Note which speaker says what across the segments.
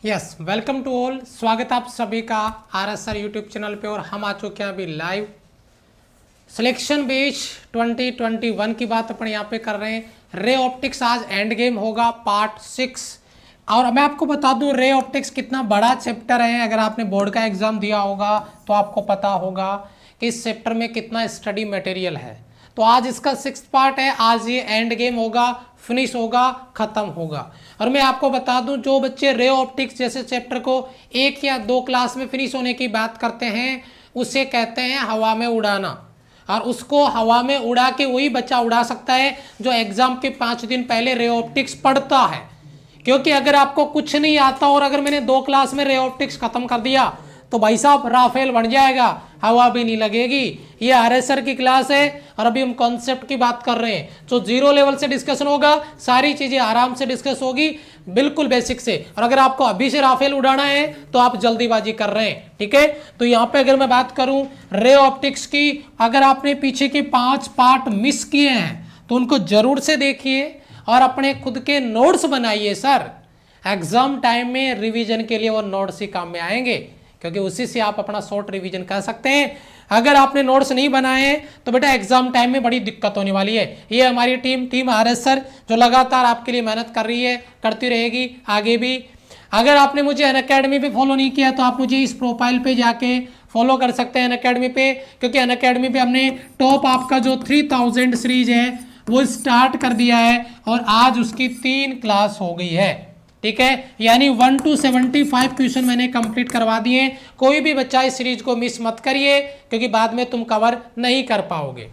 Speaker 1: Yes, welcome to all. स्वागत आप सभी का आरएसआर यूट्यूब चैनल पे। और हम आ चुके हैं अभी लाइव सिलेक्शन बेच 2021 की बात अपन यहाँ पे कर रहे हैं। रे ऑप्टिक्स आज एंड गेम होगा पार्ट 6। और मैं आपको बता दूं रे ऑप्टिक्स कितना बड़ा चैप्टर है। अगर आपने बोर्ड का एग्जाम दिया होगा तो आपको पता होगा कि इस चैप्टर में कितना स्टडी मटेरियल है। तो आज इसका 6th पार्ट है। आज ये एंड गेम होगा, फिनिश होगा, खत्म होगा। और मैं आपको बता दूं जो बच्चे रे ऑप्टिक्स जैसे चैप्टर को 1 या 2 क्लास में फिनिश होने की बात करते हैं उसे कहते हैं हवा में उड़ाना। और उसको हवा में उड़ा के वही बच्चा उड़ा सकता है जो एग्जाम के 5 दिन पहले रे ऑप्टिक्स पढ़ता है। क्योंकि अगर आपको कुछ नहीं आता और अगर मैंने 2 क्लास में रे ऑप्टिक्स खत्म कर दिया तो भाई साहब राफेल बन जाएगा, हवा भी नहीं लगेगी। ये आरएसआर की क्लास है और अभी हम कॉन्सेप्ट की बात कर रहे हैं। तो 0 लेवल से डिस्कशन होगा, सारी चीजें आराम से डिस्कस होगी, बिल्कुल बेसिक से। और अगर आपको अभी से राफेल उड़ाना है तो आप जल्दीबाजी कर रहे हैं, ठीक है। तो यहाँ पे अगर मैं बात करूं रे ऑप्टिक्स की, अगर आपने पीछे के 5 पार्ट मिस किए हैं तो उनको जरूर से देखिए और अपने खुद के नोट्स बनाइए। सर एग्जाम टाइम में रिवीजन के लिए वो नोट्स ही काम में आएंगे, क्योंकि उसी से आप अपना शॉर्ट रिवीजन कर सकते हैं। अगर आपने नोट्स नहीं बनाए तो बेटा एग्जाम टाइम में बड़ी दिक्कत होने वाली है। ये हमारी टीम आरएसआर जो लगातार आपके लिए मेहनत कर रही है, करती रहेगी आगे भी। अगर आपने मुझे अनअकैडमी पे फॉलो नहीं किया तो आप मुझे इस प्रोफाइल पे जाके फॉलो कर सकते हैं अनअकैडमी पे, क्योंकि अनअकैडमी पे हमने टॉप आपका जो 3000 सीरीज है वो स्टार्ट कर दिया है और आज उसकी 3 क्लास हो गई है, ठीक है। यानी 1 to 75 क्वेश्चन मैंने कंप्लीट करवा दिए। कोई भी बच्चा इस सीरीज को मिस मत करिए, क्योंकि बाद में तुम कवर नहीं कर पाओगे।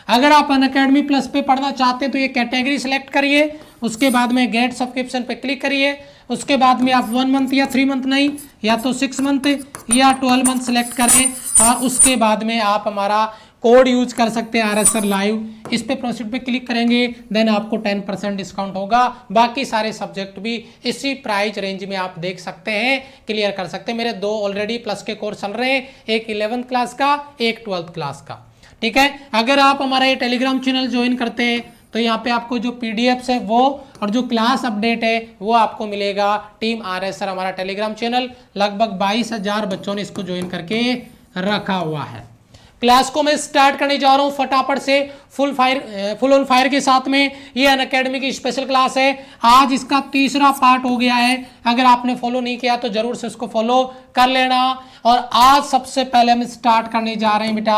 Speaker 1: अगर आप अनअकैडमी प्लस पे पढ़ना चाहते हैं तो ये कैटेगरी सेलेक्ट करिए, उसके बाद में गेट सब्सक्रिप्शन पे क्लिक करिए, उसके बाद में आप 1 मंथ या 3 मंथ नहीं या तो 6 मंथ या 12 मंथ सेलेक्ट करें और उसके बाद में आप हमारा कोड यूज कर सकते हैं आरएसआर लाइव। इस पे प्रोसीड पे क्लिक करेंगे देन आपको 10% डिस्काउंट होगा। बाकी सारे सब्जेक्ट भी इसी प्राइस रेंज में आप देख सकते हैं, क्लियर कर सकते हैं। मेरे 2 ऑलरेडी प्लस के कोर्स चल रहे हैं, एक 11th क्लास का, एक 12th क्लास का, ठीक है। अगर आप हमारा ये टेलीग्राम चैनल ज्वाइन करते हैं तो यहाँ पे आपको जो पीडीएफ्स है वो और जो क्लास अपडेट है वो आपको मिलेगा। टीम आरएसआर हमारा टेलीग्राम चैनल, लगभग 22,000 बच्चों ने इसको ज्वाइन करके रखा हुआ है। क्लास को मैं स्टार्ट करने जा रहा हूं फटाफट से, फुल ऑन फायर के साथ में। ये अनअकैडमी की स्पेशल क्लास है, आज इसका 3रा पार्ट हो गया है। अगर आपने फॉलो नहीं किया तो जरूर से उसको फॉलो कर लेना। और आज सबसे पहले हम स्टार्ट करने जा रहे हैं बेटा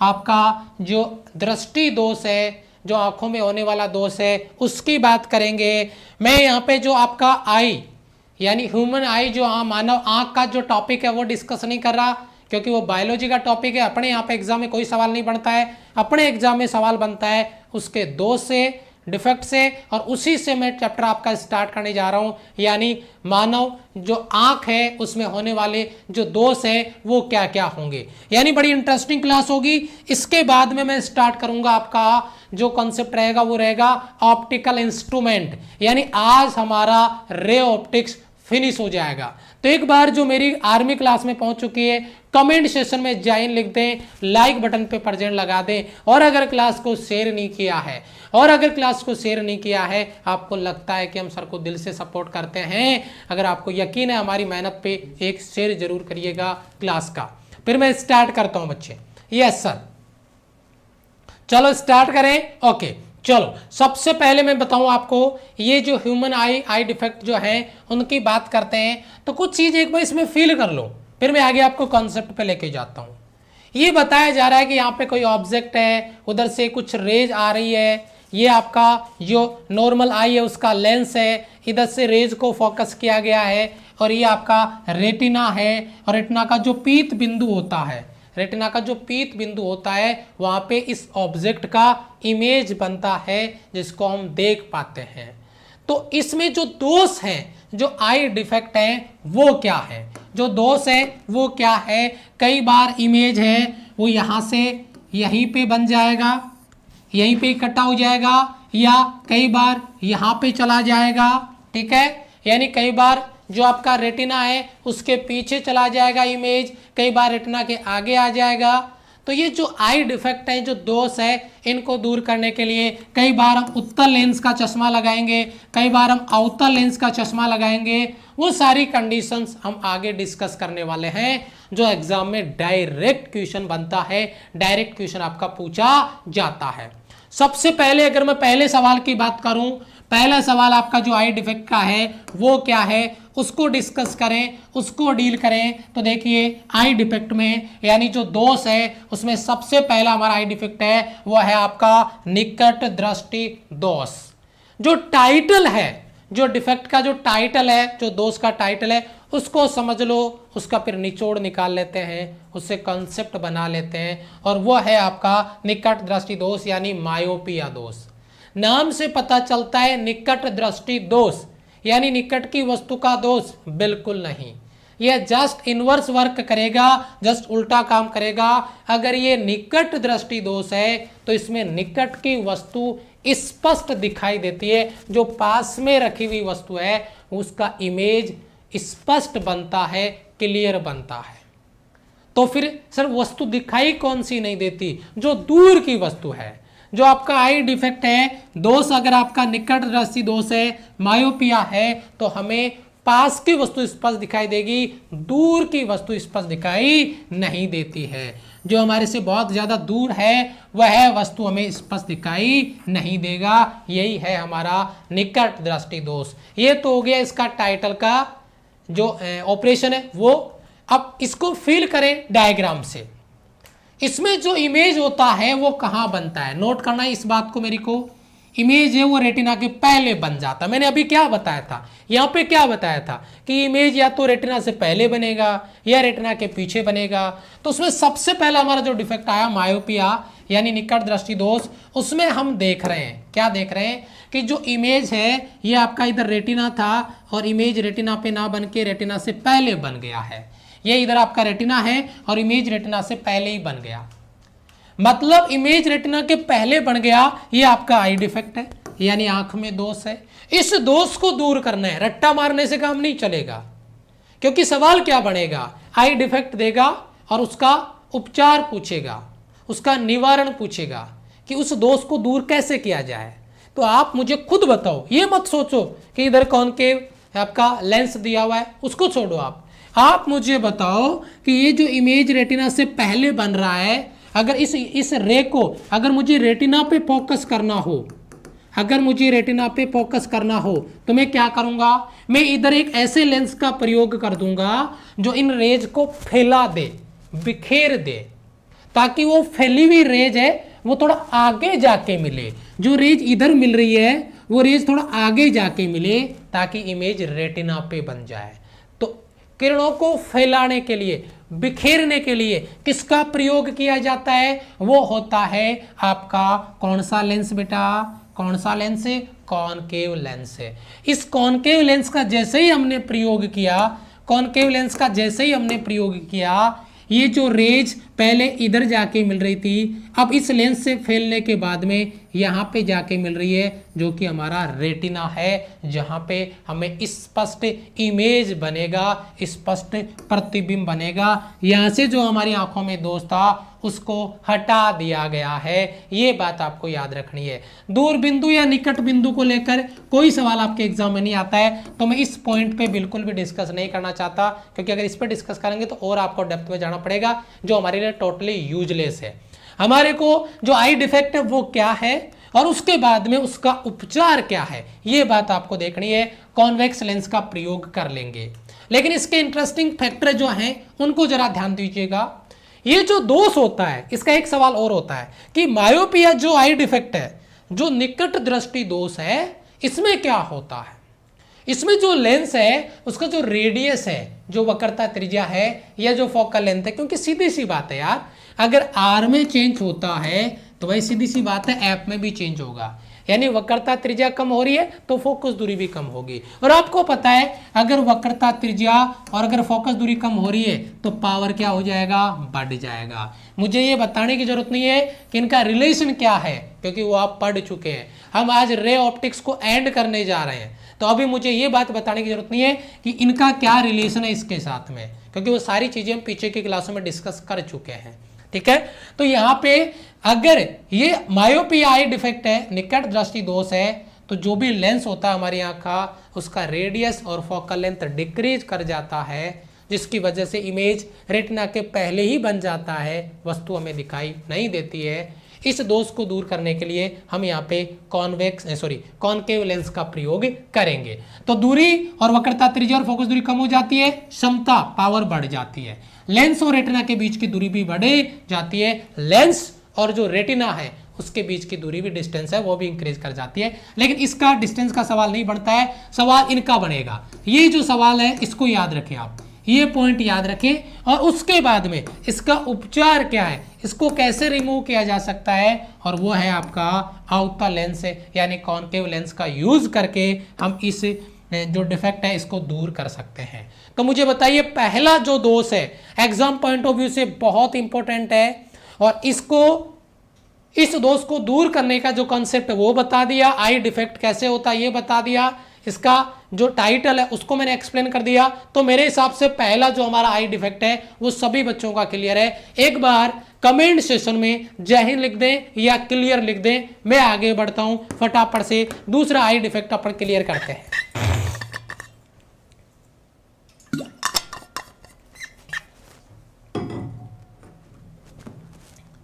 Speaker 1: आपका जो दृष्टि दोष है, जो आंखों में होने वाला दोष है उसकी बात करेंगे। मैं यहाँ पे जो आपका आई यानी ह्यूमन आई, जो मानव आंख का जो टॉपिक है वो डिस्कस नहीं कर रहा, क्योंकि वो बायोलॉजी का टॉपिक है। अपने यहाँ पे एग्जाम में कोई सवाल नहीं बनता है, अपने एग्जाम में सवाल बनता है उसके दोष से, डिफेक्ट से, और उसी से मैं चैप्टर आपका स्टार्ट करने जा रहा हूँ। यानी मानव जो आंख है उसमें होने वाले जो दोष है वो क्या क्या होंगे। यानी बड़ी इंटरेस्टिंग क्लास होगी। इसके बाद में मैं स्टार्ट करूंगा आपका जो कॉन्सेप्ट रहेगा वो रहेगा ऑप्टिकल इंस्ट्रूमेंट। यानी आज हमारा रे ऑप्टिक्स फिनिश हो जाएगा। तो एक बार जो मेरी आर्मी क्लास में पहुंच चुकी है कमेंट सेक्शन में जॉइन लिख दें, लाइक बटन पे प्रेजेंट लगा दें। और अगर क्लास को शेयर नहीं किया है आपको लगता है कि हम सर को दिल से सपोर्ट करते हैं, अगर आपको यकीन है हमारी मेहनत पे, एक शेयर जरूर करिएगा क्लास का। फिर मैं स्टार्ट करता हूं बच्चे। यस सर, चलो स्टार्ट करें। ओके चलो, सबसे पहले मैं बताऊं आपको ये जो ह्यूमन आई डिफेक्ट जो है उनकी बात करते हैं। तो कुछ चीज एक बार इसमें फील कर लो, फिर मैं आगे आपको कॉन्सेप्ट पे लेके जाता हूं। ये बताया जा रहा है कि यहाँ पे कोई ऑब्जेक्ट है, उधर से कुछ रेज आ रही है, ये आपका जो नॉर्मल आई है उसका लेंस है, इधर से रेज को फोकस किया गया है, और ये आपका रेटिना है। और रेटिना का जो पीत बिंदु होता है वहां पे इस ऑब्जेक्ट का इमेज बनता है जिसको हम देख पाते हैं। तो इसमें जो दोष है, जो आई डिफेक्ट है वो क्या है, जो दोष है वो क्या है। कई बार इमेज है वो यहां से यहीं पे बन जाएगा, यहीं पे इकट्ठा हो जाएगा, या कई बार यहां पे चला जाएगा, ठीक है। यानी कई बार जो आपका रेटिना है उसके पीछे चला जाएगा इमेज, कई बार रेटिना के आगे आ जाएगा। तो ये जो आई डिफेक्ट है, जो दोष है, इनको दूर करने के लिए कई बार हम उत्तल लेंस का चश्मा लगाएंगे, कई बार हम अवतल लेंस का चश्मा लगाएंगे। वो सारी कंडीशंस हम आगे डिस्कस करने वाले हैं, जो एग्जाम में डायरेक्ट क्वेश्चन बनता है, डायरेक्ट क्वेश्चन आपका पूछा जाता है। सबसे पहले अगर मैं पहले सवाल की बात करूं, पहला सवाल आपका जो आई डिफेक्ट का है वो क्या है, उसको डिस्कस करें, उसको डील करें। तो देखिए आई डिफेक्ट में यानी जो दोष है उसमें सबसे पहला हमारा आई डिफेक्ट है वो है आपका निकट दृष्टि दोष। जो टाइटल है, जो डिफेक्ट का जो टाइटल है, जो दोष का टाइटल है, उसको समझ लो, उसका फिर निचोड़ निकाल लेते हैं, उससे कॉन्सेप्ट बना लेते हैं, और वो है आपका निकट दृष्टि दोष यानी मायोपिया दोष। नाम से पता चलता है निकट दृष्टि दोष यानी निकट की वस्तु का दोष, बिल्कुल नहीं। यह जस्ट इनवर्स वर्क करेगा, जस्ट उल्टा काम करेगा। अगर ये निकट दृष्टि दोष है तो इसमें निकट की वस्तु स्पष्ट दिखाई देती है, जो पास में रखी हुई वस्तु है उसका इमेज स्पष्ट बनता है, क्लियर बनता है। तो फिर सर वस्तु दिखाई कौन सी नहीं देती, जो दूर की वस्तु है। जो आपका आई डिफेक्ट है, दोष अगर आपका निकट दृष्टि दोष है, मायोपिया है, तो हमें पास की वस्तु स्पष्ट दिखाई देगी, दूर की वस्तु स्पष्ट दिखाई नहीं देती है। जो हमारे से बहुत ज्यादा दूर है वह वस्तु हमें स्पष्ट दिखाई नहीं देगा। यही है हमारा निकट दृष्टि दोष। ये तो हो गया इसका टाइटल का जो ऑपरेशन है वो। अब इसको फील करें डायग्राम से। इसमें जो इमेज होता है वो कहाँ बनता है, नोट करना है इस बात को मेरे को। इमेज है वो रेटिना के पहले बन जाता। मैंने अभी क्या बताया था, यहाँ पे क्या बताया था कि इमेज या तो रेटिना से पहले बनेगा या रेटिना के पीछे बनेगा। तो उसमें सबसे पहला हमारा जो डिफेक्ट आया मायोपिया यानी निकट दृष्टि दोष, उसमें हम देख रहे हैं, क्या देख रहे हैं कि जो इमेज है ये आपका इधर रेटिना था और इमेज रेटिना पे ना बन के रेटिना से पहले बन गया है। ये इधर आपका रेटिना है और इमेज रेटिना से पहले ही बन गया, मतलब इमेज रेटिना के पहले बन गया। ये आपका आई डिफेक्ट है यानी आंख में दोष है। इस दोष को दूर करना है, रट्टा मारने से काम नहीं चलेगा। क्योंकि सवाल क्या बनेगा, आई डिफेक्ट देगा और उसका उपचार पूछेगा, उसका निवारण पूछेगा कि उस दोष को दूर कैसे किया जाए। तो आप मुझे खुद बताओ, ये मत सोचो कि इधर कॉनकेव आपका लेंस दिया हुआ है, उसको छोड़ो। आप मुझे बताओ कि ये जो इमेज रेटिना से पहले बन रहा है, अगर इस रे को अगर मुझे रेटिना पे फोकस करना हो, अगर मुझे रेटिना पे फोकस करना हो तो मैं क्या करूंगा, मैं इधर एक ऐसे लेंस का प्रयोग कर दूंगा जो इन रेज को फैला दे, बिखेर दे, ताकि वो फैली हुई रेज है वो थोड़ा आगे जाके मिले। जो रेज इधर मिल रही है वो रेज थोड़ा आगे जाके मिले ताकि इमेज रेटिना पे बन जाए। तो किरणों को फैलाने के लिए, बिखेरने के लिए किसका प्रयोग किया जाता है, वो होता है आपका कौन सा लेंस बेटा, कौन सा लेंस है, कॉनकेव लेंस है। इस कॉनकेव लेंस का जैसे ही हमने प्रयोग किया, कॉनकेव लेंस का जैसे ही हमने प्रयोग किया, ये जो रेज पहले इधर जाके मिल रही थी, अब इस लेंस से फैलने के बाद में यहाँ पे जाके मिल रही है, जो कि हमारा रेटिना है, जहाँ पे हमें स्पष्ट इमेज बनेगा, स्पष्ट प्रतिबिंब बनेगा। यहाँ से जो हमारी आंखों में दोष था उसको हटा दिया गया है। ये बात आपको याद रखनी है। दूर बिंदु या निकट बिंदु को लेकर कोई सवाल आपके एग्जाम में नहीं आता है, तो मैं इस पॉइंट पे बिल्कुल भी डिस्कस नहीं करना चाहता, क्योंकि अगर इस पर डिस्कस करेंगे तो और आपको डेप्थ में जाना पड़ेगा, जो हमारे लिए टोटली यूजलेस है। हमारे को जो आई डिफेक्ट है वो क्या है और उसके बाद में उसका उपचार क्या है, ये बात आपको देखनी है। कॉन्वेक्स लेंस का प्रयोग कर लेंगे, लेकिन इसके इंटरेस्टिंग फैक्टर जो हैं उनको जरा ध्यान दीजिएगा। ये जो दोष होता है, इसका एक सवाल और होता है कि मायोपिया जो आई डिफेक्ट है, जो निकट दृष्टि दोष है, इसमें क्या होता है। इसमें जो लेंस है उसका जो रेडियस है, जो वक्रता त्रिज्या है या जो फोकल लेंथ है, क्योंकि सीधी सी बात है यार, अगर आर में चेंज होता है तो वही सीधी सी बात है एफ में भी चेंज होगा। यानी वक्रता त्रिज्या कम हो रही है तो फोकस दूरी भी कम होगी। और आपको पता है अगर वक्रता त्रिज्या और अगर फोकस दूरी कम हो रही है तो पावर क्या हो जाएगा, बढ़ जाएगा। मुझे ये बताने की जरूरत नहीं है कि इनका रिलेशन क्या है, क्योंकि वो आप पढ़ चुके हैं। हम आज रे ऑप्टिक्स को एंड करने जा रहे हैं, तो अभी मुझे ये बात बताने की जरूरत नहीं है कि इनका क्या रिलेशन है इसके साथ में, क्योंकि वो सारी चीजें हम पीछे की क्लासों में डिस्कस कर चुके हैं। ठीक है। तो यहाँ पे अगर ये मायोपिया आई डिफेक्ट है, निकट दृष्टि दोष है, तो जो भी लेंस होता है हमारी आंख का उसका रेडियस और फोकल लेंथ डिक्रीज कर जाता है, जिसकी वजह से इमेज रेटिना के पहले ही बन जाता है, वस्तु हमें दिखाई नहीं देती है। इस दोष को दूर करने के लिए हम यहाँ पे कॉनकेव लेंस का प्रयोग करेंगे। तो दूरी और वक्रता त्रिज्या और फोकस दूरी कम हो जाती है, क्षमता पावर बढ़ जाती है, लेंस और रेटिना के बीच की दूरी भी बढ़ जाती है, लेंस और जो रेटिना है उसके बीच की दूरी भी डिस्टेंस है वो भी इंक्रीज कर जाती है। लेकिन इसका डिस्टेंस का सवाल नहीं बनता है, सवाल इनका बनेगा। ये जो सवाल है इसको याद रखें आप, ये पॉइंट याद रखें और उसके बाद में इसका उपचार क्या है, इसको कैसे रिमूव किया जा सकता है, और वो है आपका अवतल लेंस यानी कॉनकेव लेंस का यूज करके हम इस जो डिफेक्ट है इसको दूर कर सकते हैं। तो मुझे बताइए पहला जो दोष है एग्जाम पॉइंट ऑफ व्यू से बहुत इंपॉर्टेंट है, और इस दोष को दूर करने का जो कॉन्सेप्ट है वो बता दिया, आई डिफेक्ट कैसे होता है ये बता दिया, इसका जो टाइटल है उसको मैंने एक्सप्लेन कर दिया। तो मेरे हिसाब से पहला जो हमारा आई डिफेक्ट है वो सभी बच्चों का क्लियर है। एक बार कमेंट सेशन में जय हिंद लिख दें या क्लियर लिख दें, मैं आगे बढ़ता हूं फटाफट से, दूसरा आई डिफेक्ट अपन क्लियर करते हैं।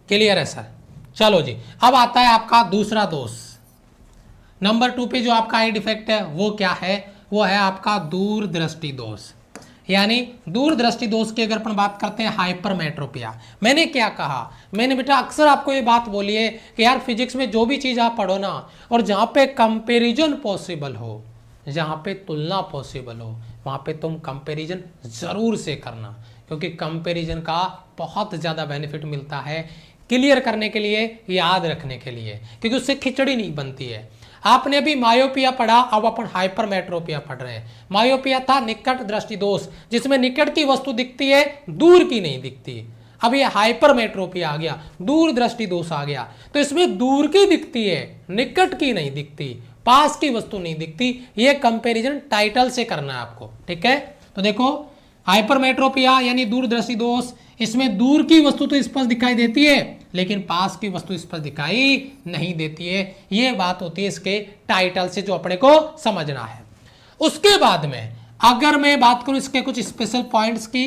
Speaker 1: क्लियर है सर, चलो जी। अब आता है आपका दूसरा दोष, नंबर 2 पे जो आपका आई डिफेक्ट है वो क्या है, वो है आपका दूरदृष्टि दोष। यानी दूरदृष्टि दोष की अगर अपन बात करते हैं हाइपरमेट्रोपिया। मैंने क्या कहा, मैंने बेटा अक्सर आपको ये बात बोली है कि यार फिजिक्स में जो भी चीज़ आप पढ़ो ना, और जहाँ पे कंपेरिजन पॉसिबल हो, जहाँ पे तुलना पॉसिबल हो, वहाँ पे तुम कंपेरिजन ज़रूर से करना, क्योंकि कंपेरिजन का बहुत ज़्यादा बेनिफिट मिलता है क्लियर करने के लिए, याद रखने के लिए, क्योंकि उससे खिचड़ी नहीं बनती है। आपने अभी मायोपिया पढ़ा, अब अपन हाइपरमेट्रोपिया पढ़ रहे हैं। मायोपिया था निकट दृष्टि दोष, जिसमें निकट की वस्तु दिखती है, दूर की नहीं दिखती। अब ये हाइपरमेट्रोपिया आ गया, दूर दृष्टि दोष आ गया, तो इसमें दूर की दिखती है, निकट की नहीं दिखती, पास की वस्तु नहीं दिखती। ये कंपेरिजन टाइटल से करना है आपको, ठीक है। तो देखो हाइपरमेट्रोपिया यानी दूरदृष्टि दोष, इसमें दूर की वस्तु तो स्पष्ट दिखाई देती है लेकिन पास की वस्तु स्पष्ट दिखाई नहीं देती है। ये बात होती है इसके टाइटल से जो अपने को समझना है। उसके बाद में अगर मैं बात करूं इसके कुछ स्पेशल पॉइंट्स की,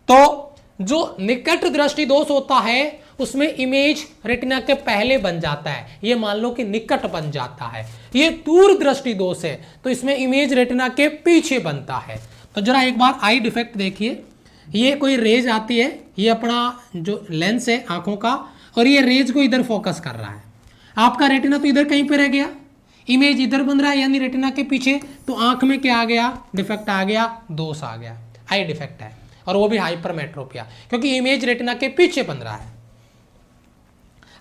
Speaker 1: तो जो निकट दृष्टि दोष होता है उसमें इमेज रेटिना के पहले बन जाता है, ये मान लो कि निकट बन जाता है। ये दूर दृष्टि दोष है तो इसमें इमेज रेटिना के पीछे बनता है। तो जरा एक बार आई डिफेक्ट देखिए, ये कोई रेज आती है, ये अपना जो लेंस है आंखों का, और ये रेज को इधर फोकस कर रहा है। आपका रेटिना तो इधर कहीं पे रह गया, इमेज इधर बन रहा है यानी रेटिना के पीछे, तो आंख में क्या आ गया, डिफेक्ट आ गया, दोष आ गया, आई डिफेक्ट है, और वो भी हाइपरमेट्रोपिया, क्योंकि इमेज रेटिना के पीछे बन रहा है।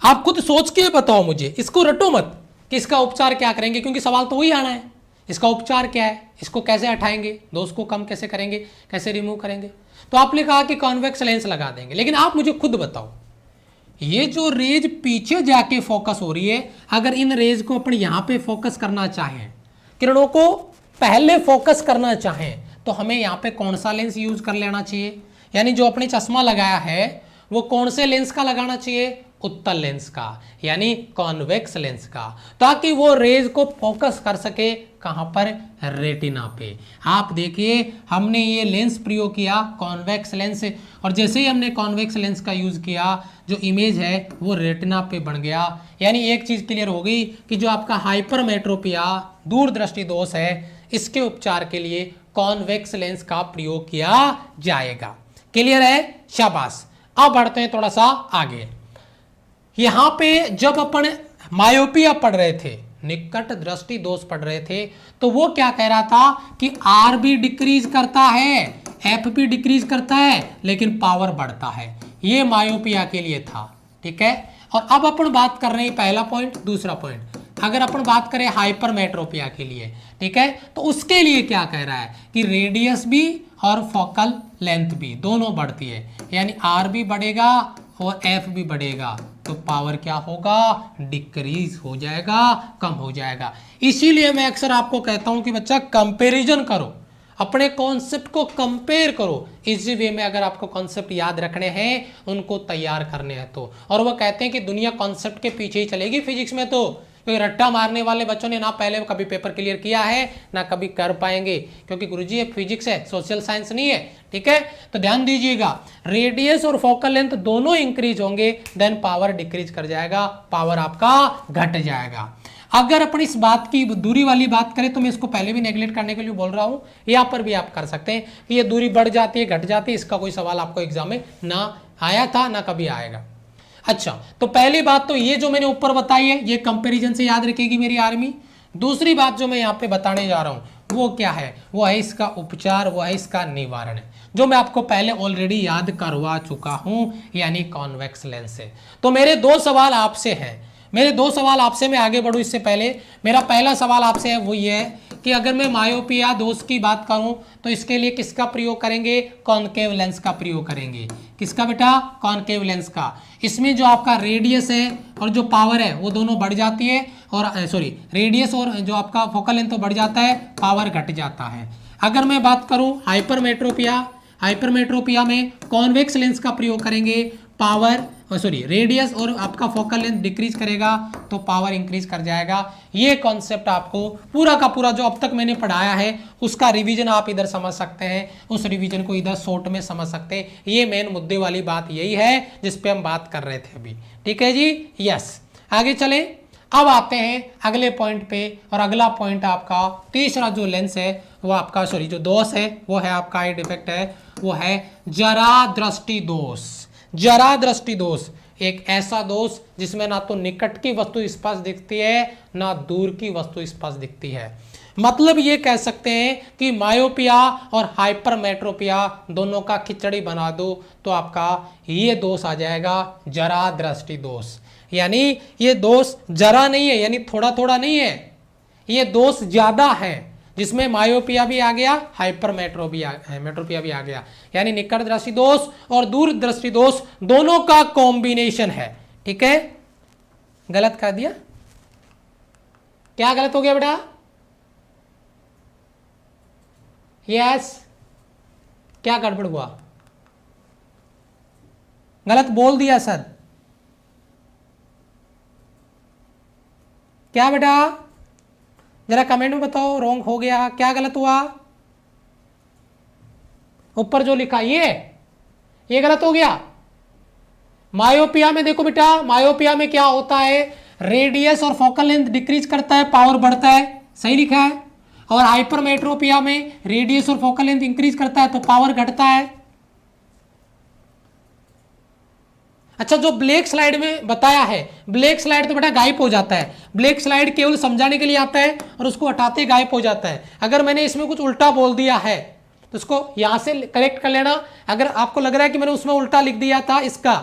Speaker 1: आप खुद सोच के बताओ मुझे, इसको रटो मत कि इसका उपचार क्या करेंगे, क्योंकि सवाल तो वही आना है, इसका उपचार क्या है, इसको कैसे हटाएंगे, दोष को कम कैसे करेंगे, कैसे रिमूव करेंगे। तो आपने कहा कि कॉन्वेक्स लेंस लगा देंगे, लेकिन आप मुझे खुद बताओ, ये जो रेज पीछे जाके फोकस हो रही है, अगर इन रेज को अपन यहां पे फोकस करना चाहें, किरणों को पहले फोकस करना चाहें, तो हमें यहां पे कौन सा लेंस यूज कर लेना चाहिए, यानी जो अपने चश्मा लगाया है वो कौन से लेंस का लगाना चाहिए, उत्तल लेंस का, यानी कॉन्वेक्स लेंस का, ताकि वो रेज को फोकस कर सके कहां पर, रेटिना पे। आप देखिए हमने ये लेंस प्रयोग किया कॉन्वेक्स लेंस, और जैसे ही हमने कॉन्वेक्स लेंस का यूज किया जो इमेज है वो रेटिना पे बन गया। यानी एक चीज क्लियर हो गई कि जो आपका हाइपरमेट्रोपिया दूरदृष्टि दोष है, इसके उपचार के लिए कॉन्वेक्स लेंस का प्रयोग किया जाएगा। क्लियर है, शाबाश। अब बढ़ते हैं थोड़ा सा आगे। यहां पे जब अपन मायोपिया पढ़ रहे थे, निकट दृष्टि दोष पढ़ रहे थे, तो वो क्या कह रहा था कि आर भी डिक्रीज करता है, एफ भी डिक्रीज करता है, लेकिन पावर बढ़ता है। ये मायोपिया के लिए था, ठीक है। और अब अपन बात कर रहे हैं पहला पॉइंट, दूसरा पॉइंट, अगर अपन बात करें हाइपरमेट्रोपिया के लिए, ठीक है, तो उसके लिए क्या कह रहा है कि रेडियस भी और फोकल लेंथ भी दोनों बढ़ती है, यानी आर भी बढ़ेगा और एफ भी बढ़ेगा, तो पावर क्या होगा, डिक्रीज हो जाएगा, कम हो जाएगा। इसीलिए मैं अक्सर आपको कहता हूं कि बच्चा कंपैरिजन करो, अपने कॉन्सेप्ट को कंपेयर करो। इजी वे में अगर आपको कॉन्सेप्ट याद रखने हैं, उनको तैयार करने हैं तो। और वो कहते हैं कि दुनिया कॉन्सेप्ट के पीछे ही चलेगी फिजिक्स में, तो क्योंकि रट्टा मारने वाले बच्चों ने ना पहले कभी पेपर क्लियर किया है ना कभी कर पाएंगे, क्योंकि गुरुजी ये फिजिक्स है, सोशल साइंस नहीं है। ठीक है, तो ध्यान दीजिएगा, रेडियस और फोकल लेंथ दोनों इंक्रीज होंगे, देन पावर डिक्रीज कर जाएगा, पावर आपका घट जाएगा। अगर अपन इस बात की दूरी वाली बात करें तो मैं इसको पहले भी नेगलेक्ट करने के लिए बोल रहा हूं, यहां पर भी आप कर सकते हैं कि ये दूरी बढ़ जाती है घट जाती है, इसका कोई सवाल आपको एग्जाम में ना आया था ना कभी आएगा। अच्छा, तो पहली बात तो ये जो मैंने ऊपर बताई है ये कंपैरिजन से याद रखेगी मेरी आर्मी। दूसरी बात जो मैं यहाँ पे बताने जा रहा हूं वो क्या है, वो है इसका उपचार, वो है इसका निवारण, जो मैं आपको पहले ऑलरेडी याद करवा चुका हूं, यानी कॉन्वेक्स लेंस से। तो मेरे दो सवाल आपसे हैं, मेरे दो सवाल आपसे, मैं आगे बढ़ूं इससे पहले मेरा पहला सवाल आपसे है वो ये है कि अगर मैं मायोपिया दोष की बात करूं तो इसके लिए किसका प्रयोग करेंगे, कॉनकेव लेंस का प्रयोग करेंगे। किसका बेटा, कॉनकेव लेंस का। इसमें जो आपका रेडियस है और जो पावर है वो दोनों बढ़ जाती है, और सॉरी रेडियस और जो आपका फोकल लेंथ तो बढ़ जाता है, पावर घट जाता है। अगर मैं बात करूं हाइपरमेट्रोपिया, हाइपरमेट्रोपिया में कॉन्वेक्स लेंस का प्रयोग करेंगे, पावर सॉरी रेडियस और आपका फोकल लेंथ डिक्रीज करेगा तो पावर इंक्रीज कर जाएगा। ये कॉन्सेप्ट आपको पूरा का पूरा जो अब तक मैंने पढ़ाया है उसका रिवीजन आप इधर समझ सकते हैं, उस रिवीजन को इधर शॉर्ट में समझ सकते हैं। ये मेन मुद्दे वाली बात यही है जिस पे हम बात कर रहे थे अभी। ठीक है जी, यस। आगे चले, अब आते हैं अगले पॉइंट पे, और अगला पॉइंट आपका तीसरा जो लेंस है वो आपका सॉरी जो दोष है वो है आपका आई डिफेक्ट है, वो है जरा दृष्टि दोष। जरा दृष्टि दोष एक ऐसा दोष जिसमें ना तो निकट की वस्तु स्पष्ट दिखती है ना दूर की वस्तु स्पष्ट दिखती है। मतलब ये कह सकते हैं कि मायोपिया और हाइपरमेट्रोपिया दोनों का खिचड़ी बना दो तो आपका ये दोष आ जाएगा, जरा दृष्टि दोष। यानी ये दोष जरा नहीं है, यानी थोड़ा थोड़ा नहीं है, ये दोष ज्यादा है, जिसमें मायोपिया भी आ गया, मेट्रोपिया भी आ गया, यानी निकट दृष्टि दोष और दूर दृष्टि दोष दोनों का कॉम्बिनेशन है। ठीक है, गलत कर दिया, क्या गलत हो गया बेटा, यस, क्या गड़बड़ हुआ, गलत बोल दिया सर, क्या बेटा जरा कमेंट में बताओ, रॉन्ग हो गया, क्या गलत हुआ, ऊपर जो लिखा ये गलत हो गया। मायोपिया में देखो बेटा, मायोपिया में क्या होता है, रेडियस और फोकल लेंथ डिक्रीज करता है, पावर बढ़ता है, सही लिखा है। और हाइपरमेट्रोपिया में रेडियस और फोकल लेंथ इंक्रीज करता है तो पावर घटता है। अच्छा, जो ब्लैक स्लाइड में बताया है, ब्लैक स्लाइड तो बेटा गायब हो जाता है, ब्लैक स्लाइड केवल समझाने के लिए आता है और उसको हटाते गायब हो जाता है। अगर मैंने इसमें कुछ उल्टा बोल दिया है तो उसको यहां से करेक्ट कर लेना। अगर आपको लग रहा है कि मैंने उसमें उल्टा लिख दिया था इसका,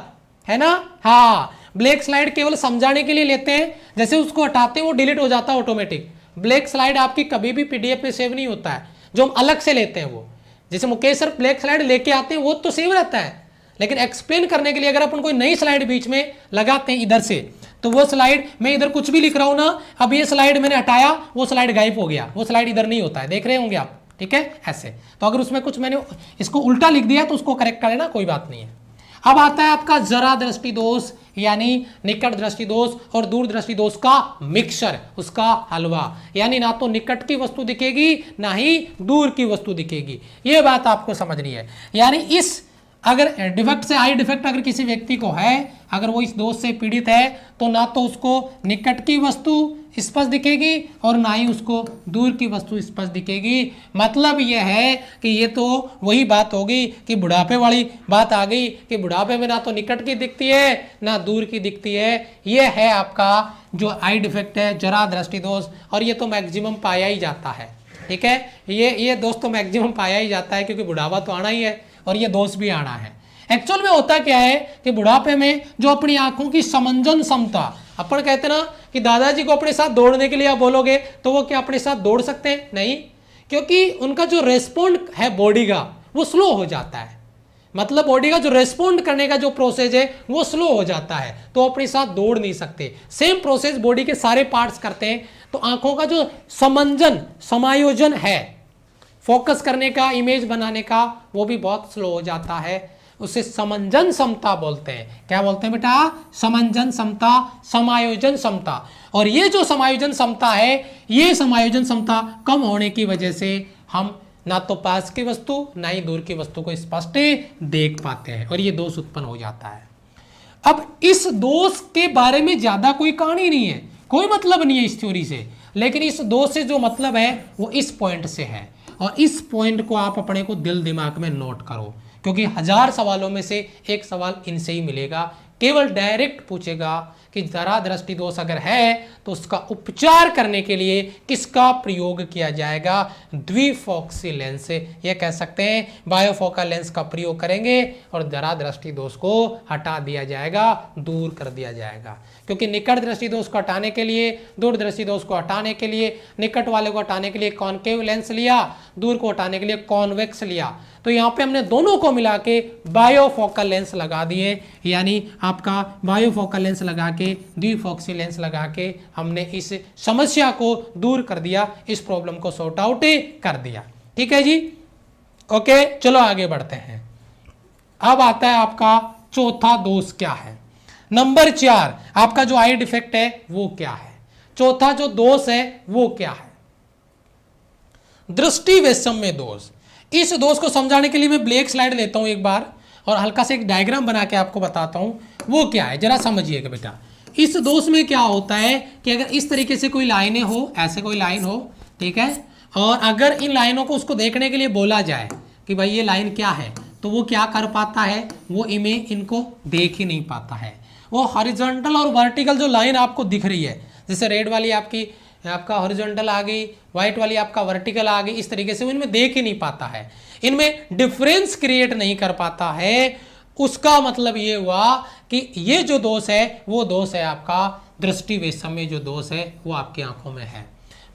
Speaker 1: है ना, हाँ, ब्लैक स्लाइड केवल समझाने के लिए लेते हैं, जैसे उसको हटाते हैं वो डिलीट हो जाता है ऑटोमेटिक। ब्लैक स्लाइड आपकी कभी भी पीडीएफ में सेव नहीं होता है, जो हम अलग से लेते हैं वो, जैसे मुकेश सर ब्लैक स्लाइड लेके आते हैं वो तो सेव रहता है, लेकिन एक्सप्लेन करने के लिए अगर अपन कोई नई स्लाइड बीच में लगाते हैं इधर से, तो वो स्लाइड मैं इधर कुछ भी लिख रहा हूं ना, अब ये स्लाइड मैंने हटाया, वो स्लाइड गायब हो गया, वो स्लाइड इधर नहीं होता है, देख रहे होंगे आप। ठीक है, ऐसे तो अगर उसमें कुछ मैंने इसको उल्टा लिख दिया तो उसको करेक्ट कर लेना, कोई बात नहीं है। अब आता है आपका जरा दृष्टि दोष, यानी निकट दृष्टि दोष और दूर दृष्टि दोष का मिक्सचर, उसका हलवा, यानी ना तो निकट की वस्तु दिखेगी ना ही दूर की वस्तु दिखेगी। ये बात आपको समझनी है। यानी इस अगर डिफेक्ट से आई डिफेक्ट अगर किसी व्यक्ति को है, अगर वो इस दोष से पीड़ित है, तो ना तो उसको निकट की वस्तु स्पष्ट दिखेगी और ना ही उसको दूर की वस्तु स्पष्ट दिखेगी। मतलब यह है कि ये तो वही बात होगी कि बुढ़ापे वाली बात आ गई कि बुढ़ापे में ना तो निकट की दिखती है ना दूर की दिखती है। ये है आपका जो आई डिफेक्ट है, जरा दृष्टि दोष, और ये तो मैक्सिमम पाया ही जाता है। ठीक है, ये दोष तो मैक्सिमम पाया ही जाता है, क्योंकि बुढ़ापा तो आना ही है और ये दोष भी आना है। एक्चुअल में होता क्या है कि बुढ़ापे में जो अपनी आंखों की समंजन क्षमता, अपन कहते ना कि दादाजी को अपने साथ दौड़ने के लिए आप बोलोगे तो वो क्या अपने साथ दौड़ सकते हैं? नहीं, क्योंकि उनका जो रेस्पॉन्ड है बॉडी का वो स्लो हो जाता है। मतलब बॉडी का जो रेस्पॉन्ड करने का जो प्रोसेस है वो स्लो हो जाता है, तो अपने साथ दौड़ नहीं सकते। सेम प्रोसेस बॉडी के सारे पार्ट्स करते हैं। तो आंखों का जो समंजन समायोजन है, फोकस करने का, इमेज बनाने का, वो भी बहुत स्लो हो जाता है। उसे समंजन क्षमता बोलते हैं। क्या बोलते हैं बेटा? समंजन क्षमता, समायोजन क्षमता। और ये जो समायोजन क्षमता है, ये समायोजन क्षमता कम होने की वजह से हम ना तो पास की वस्तु ना ही दूर की वस्तु को स्पष्ट देख पाते हैं और ये दोष उत्पन्न हो जाता है। अब इस दोष के बारे में ज्यादा कोई कहानी नहीं है, कोई मतलब नहीं है इस थ्योरी से, लेकिन इस दोष से जो मतलब है वो इस पॉइंट से है। और इस पॉइंट को आप अपने को दिल दिमाग में नोट करो, क्योंकि 1000 सवालों में से एक सवाल इनसे ही मिलेगा। केवल डायरेक्ट पूछेगा कि जरा दृष्टि दोष अगर है तो उसका उपचार करने के लिए किसका प्रयोग किया जाएगा? द्विफोक्सी लेंस, ये कह सकते हैं बायोफोकल लेंस का प्रयोग करेंगे और जरा दृष्टि दोष को हटा दिया जाएगा, दूर कर दिया जाएगा। क्योंकि निकट दृष्टि दोष को हटाने के लिए, दूर दृष्टि दोष को हटाने के लिए, निकट वाले को हटाने के लिए कॉनकेव लेंस लिया, दूर को हटाने के लिए कॉन्वेक्स लिया। तो यहाँ पे हमने दोनों को मिला के बायोफोकल लेंस लगा दिए, यानी आपका बायोफोकल लेंस लगा के, द्विफोक्सी लेंस लगा के हमने इस समस्या को दूर कर दिया, इस प्रॉब्लम को सॉर्ट आउट कर दिया। ठीक है जी, ओके, चलो आगे बढ़ते हैं। अब आता है आपका चौथा दोष क्या है। नंबर 4 आपका जो आई डिफेक्ट है वो क्या है? चौथा जो दोष है वो क्या है? दृष्टि वैषम्य दोष। इस दोष को समझाने के लिए मैं ब्लैक स्लाइड लेता हूं एक बार और हल्का से एक डायग्राम बना के आपको बताता हूं वो क्या है, जरा समझिएगा बेटा। इस दोष में क्या होता है कि अगर इस तरीके से कोई लाइनें हो, ऐसे कोई लाइन हो, ठीक है, और अगर इन लाइनों को उसको देखने के लिए बोला जाए कि भाई ये लाइन क्या है, तो वो क्या कर पाता है? वो इनको देख ही नहीं पाता है। वो हॉरिजॉन्टल और वर्टिकल जो लाइन आपको दिख रही है, जैसे रेड वाली आपका हॉरिजॉन्टल आ गई, व्हाइट वाली आपका वर्टिकल आ गई, इस तरीके से वो इनमें देख ही नहीं पाता है, इनमें डिफरेंस क्रिएट नहीं कर पाता है। उसका मतलब ये हुआ कि ये जो दोष है वो दोष है आपका दृष्टि वैषम्य, जो दोष है वो आपकी आंखों में है।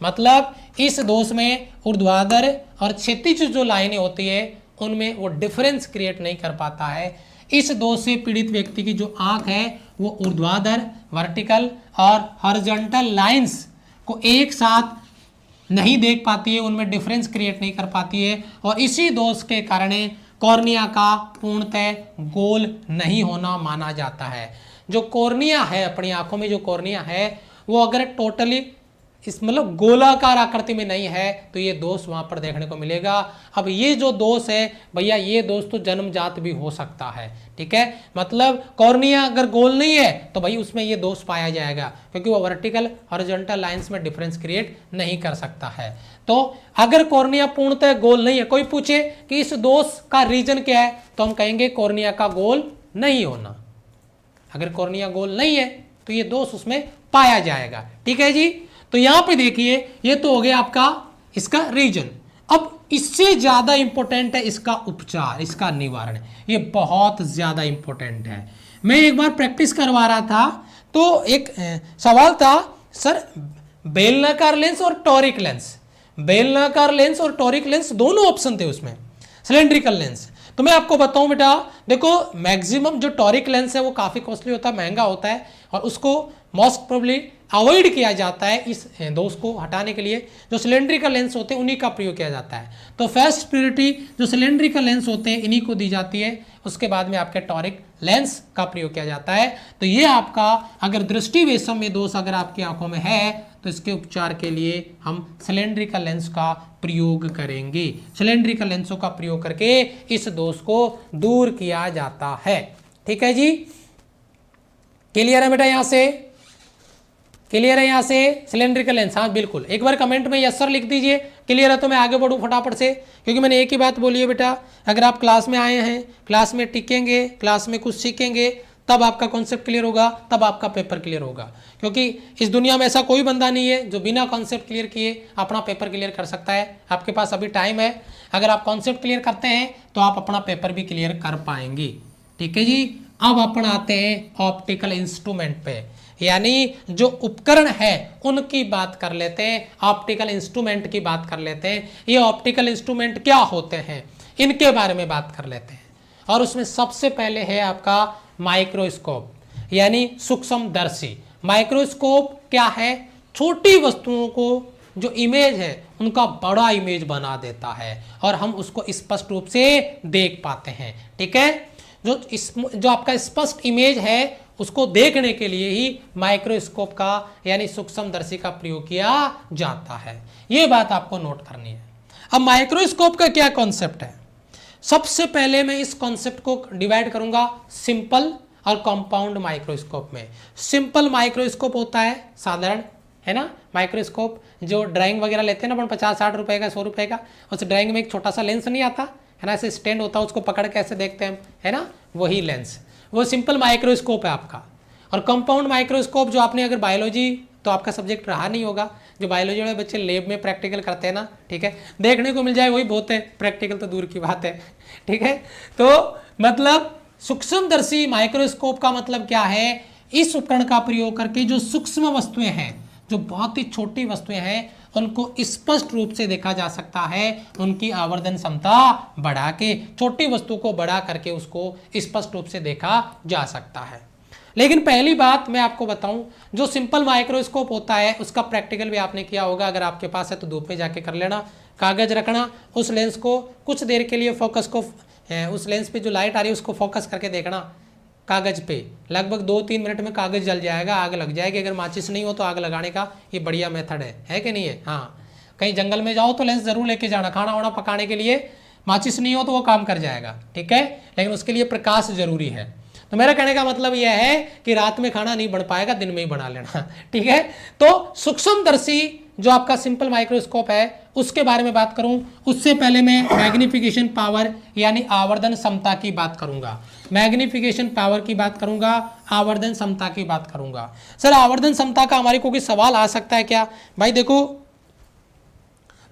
Speaker 1: मतलब इस दोष में ऊर्ध्वाधर और क्षैतिज जो लाइनें होती है उनमें वो डिफरेंस क्रिएट नहीं कर पाता है। इस दोष से पीड़ित व्यक्ति की जो आंख है वो ऊर्ध्वाधर, वर्टिकल और हॉरिजॉन्टल लाइंस को एक साथ नहीं देख पाती है, उनमें डिफरेंस क्रिएट नहीं कर पाती है। और इसी दोष के कारण कॉर्निया का पूर्णतः गोल नहीं होना माना जाता है। जो कॉर्निया है, अपनी आंखों में जो कॉर्निया है, वो अगर टोटली इस मतलब गोलाकार आकृति में नहीं है तो ये दोष वहां पर देखने को मिलेगा। अब ये जो दोष है भैया, ये दोष तो जन्मजात भी हो सकता है, ठीक है। मतलब कॉर्निया अगर गोल नहीं है तो भाई उसमें ये दोष पाया जाएगा, क्योंकि वो वर्टिकल हॉरिजॉन्टल लाइंस में डिफरेंस क्रिएट नहीं कर सकता है। तो अगर कॉर्निया पूर्णतः गोल नहीं है, कोई पूछे कि इस दोष का रीजन क्या है, तो हम कहेंगे कॉर्निया का गोल नहीं होना। अगर कॉर्निया गोल नहीं है तो ये दोष उसमें पाया जाएगा, ठीक है जी। तो यहां पे देखिए, ये तो हो गया आपका इसका रीजन। अब इससे ज्यादा इंपॉर्टेंट है इसका उपचार, इसका निवारण। ये बहुत ज्यादा इंपॉर्टेंट है। मैं एक बार प्रैक्टिस करवा रहा था तो एक सवाल था, सर बेलनाकार लेंस और टॉरिक लेंस, बेलनाकार लेंस और टॉरिक लेंस दोनों ऑप्शन थे उसमें, सिलेंड्रिकल लेंस। तो मैं आपको बताऊं बेटा, देखो मैक्सिमम जो टॉरिक लेंस है वो काफी कॉस्टली होता है, महंगा होता है, और उसको मोस्ट प्रोबेबली अवॉइड किया जाता है इस दोष को हटाने के लिए। जो सिलेंड्रिकल लेंस होते हैं उन्हीं का प्रयोग किया जाता है। तो फर्स्ट प्रायोरिटी जो सिलेंड्रिकल लेंस होते हैं इन्हीं को दी जाती है, उसके बाद में आपके टॉरिक लेंस का प्रयोग किया जाता है। तो ये आपका अगर दृष्टि वैषम्य दोष अगर आपकी आंखों में है तो इसके उपचार के लिए हम सिलेंड्रिकल लेंस का प्रयोग करेंगे। सिलेंड्रिकल लेंसों का प्रयोग करके इस दोष को दूर किया जाता है, ठीक है जी। क्लियर है बेटा? यहां से क्लियर है? यहां से सिलेंड्रिकल लेंस, हाँ बिल्कुल। एक बार कमेंट में यस सर लिख दीजिए, क्लियर है तो मैं आगे बढ़ूँ फटाफट से, क्योंकि मैंने एक ही बात बोली है बेटा, अगर आप क्लास में आए हैं, क्लास में टिकेंगे, क्लास में कुछ सीखेंगे, तब आपका कॉन्सेप्ट क्लियर होगा, तब आपका पेपर क्लियर होगा। क्योंकि इस दुनिया में ऐसा कोई बंदा नहीं है जो बिना कॉन्सेप्ट क्लियर किए अपना पेपर क्लियर कर सकता है। आपके पास अभी टाइम है, अगर आप कॉन्सेप्ट क्लियर करते हैं तो आप अपना पेपर भी क्लियर कर पाएंगे, ठीक है जी। अब अपन आते हैं ऑप्टिकल इंस्ट्रूमेंट पे, यानी जो उपकरण है उनकी बात कर लेते हैं, ऑप्टिकल इंस्ट्रूमेंट की बात कर लेते हैं। ये ऑप्टिकल इंस्ट्रूमेंट क्या होते हैं इनके बारे में बात कर लेते हैं। और उसमें सबसे पहले है आपका माइक्रोस्कोप, यानी सूक्ष्मदर्शी। माइक्रोस्कोप क्या है? छोटी वस्तुओं को जो इमेज है उनका बड़ा इमेज बना देता है और हम उसको स्पष्ट रूप से देख पाते हैं। ठीक है, जो आपका स्पष्ट इमेज है उसको देखने के लिए ही माइक्रोस्कोप का यानी सूक्ष्मदर्शी का प्रयोग किया जाता है। ये बात आपको नोट करनी है। अब माइक्रोस्कोप का क्या कॉन्सेप्ट है, सबसे पहले मैं इस कॉन्सेप्ट को डिवाइड करूंगा सिंपल और कंपाउंड माइक्रोस्कोप में। सिंपल माइक्रोस्कोप होता है साधारण, है ना, माइक्रोस्कोप जो ड्राइंग वगैरह लेते हैं ना अपन 50-60 रुपए का 100 रुपए का, उस ड्राइंग में एक छोटा सा लेंस नहीं आता है ना, ऐसे स्टैंड होता है, उसको पकड़ के ऐसे देखते हैं, है ना, वही लेंस, वो सिंपल माइक्रोस्कोप है आपका। और कंपाउंड माइक्रोस्कोप जो आपने अगर बायोलॉजी तो आपका सब्जेक्ट रहा नहीं होगा, जो बायोलॉजी वाले बच्चे लैब में प्रैक्टिकल करते हैं ना, ठीक है, देखने को मिल जाए वही बहुत है, प्रैक्टिकल तो दूर की बात है। ठीक है, तो मतलब सूक्ष्मदर्शी माइक्रोस्कोप का मतलब क्या है, इस उपकरण का प्रयोग करके जो सूक्ष्म वस्तुएं हैं, जो बहुत ही छोटी वस्तुएं हैं, उनको स्पष्ट रूप से देखा जा सकता है, उनकी आवर्धन क्षमता बढ़ा के, छोटी वस्तु को बढ़ा करके उसको स्पष्ट रूप से देखा जा सकता है। लेकिन पहली बात मैं आपको बताऊं, जो सिंपल माइक्रोस्कोप होता है उसका प्रैक्टिकल भी आपने किया होगा, अगर आपके पास है तो धूप में जाके कर लेना, कागज रखना, उस लेंस को कुछ देर के लिए फोकस को, उस लेंस पे जो लाइट आ रही है उसको फोकस करके देखना कागज पे, लगभग 2-3 मिनट में कागज जल जाएगा, आग लग जाएगी। अगर माचिस नहीं हो तो आग लगाने का ये बढ़िया मेथड है कि नहीं है। हाँ, कहीं जंगल में जाओ तो लेंस जरूर लेके जाना, खाना वाना पकाने के लिए माचिस नहीं हो तो वो काम कर जाएगा, ठीक है, लेकिन उसके लिए प्रकाश जरूरी है। तो मेरा कहने का मतलब यह है कि रात में खाना नहीं बन पाएगा, दिन में ही बना लेना, ठीक है। तो सूक्ष्मदर्शी जो आपका सिंपल माइक्रोस्कोप है उसके बारे में बात करूं, उससे पहले मैं मैग्निफिकेशन पावर यानी आवर्धन क्षमता की बात करूंगा। मैग्निफिकेशन पावर की बात करूंगा, आवर्धन क्षमता की बात करूंगा। सर आवर्धन क्षमता का हमारे को कोई सवाल आ सकता है क्या? भाई देखो,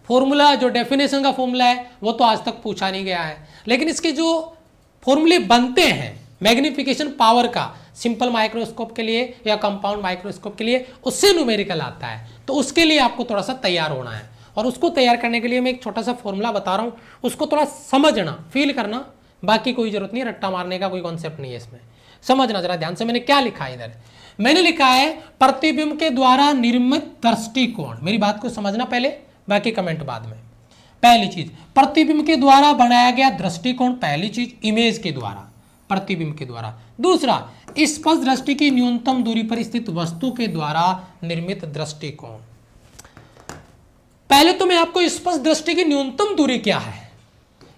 Speaker 1: फॉर्मूला जो डेफिनेशन का फॉर्मूला है वो तो आज तक पूछा नहीं गया है, लेकिन इसके जो फॉर्मूले बनते हैं मैग्निफिकेशन पावर का सिंपल माइक्रोस्कोप के लिए या कंपाउंड माइक्रोस्कोप के लिए, उससे न्यूमेरिकल आता है, तो उसके लिए आपको थोड़ा सा तैयार होना है। और उसको तैयार करने के लिए मैं एक छोटा सा फॉर्मूला बता रहा हूं, उसको थोड़ा समझना, फील करना, बाकी कोई जरूरत नहीं, रट्टा मारने का कोई कॉन्सेप्ट नहीं है इसमें। समझना जरा ध्यान से, मैंने क्या लिखा है इधर, मैंने लिखा है प्रतिबिंब के द्वारा निर्मित दृष्टिकोण। मेरी बात को समझना पहले, बाकी कमेंट बाद में। पहली चीज, प्रतिबिंब के द्वारा बनाया गया दृष्टिकोण, पहली चीज इमेज के द्वारा, प्रतिबिंब के द्वारा। दूसरा, स्पष्ट दृष्टि की न्यूनतम दूरी पर स्थित वस्तु के द्वारा निर्मित दृष्टिकोण। पहले तो मैं आपको स्पष्ट दृष्टि की न्यूनतम दूरी क्या है,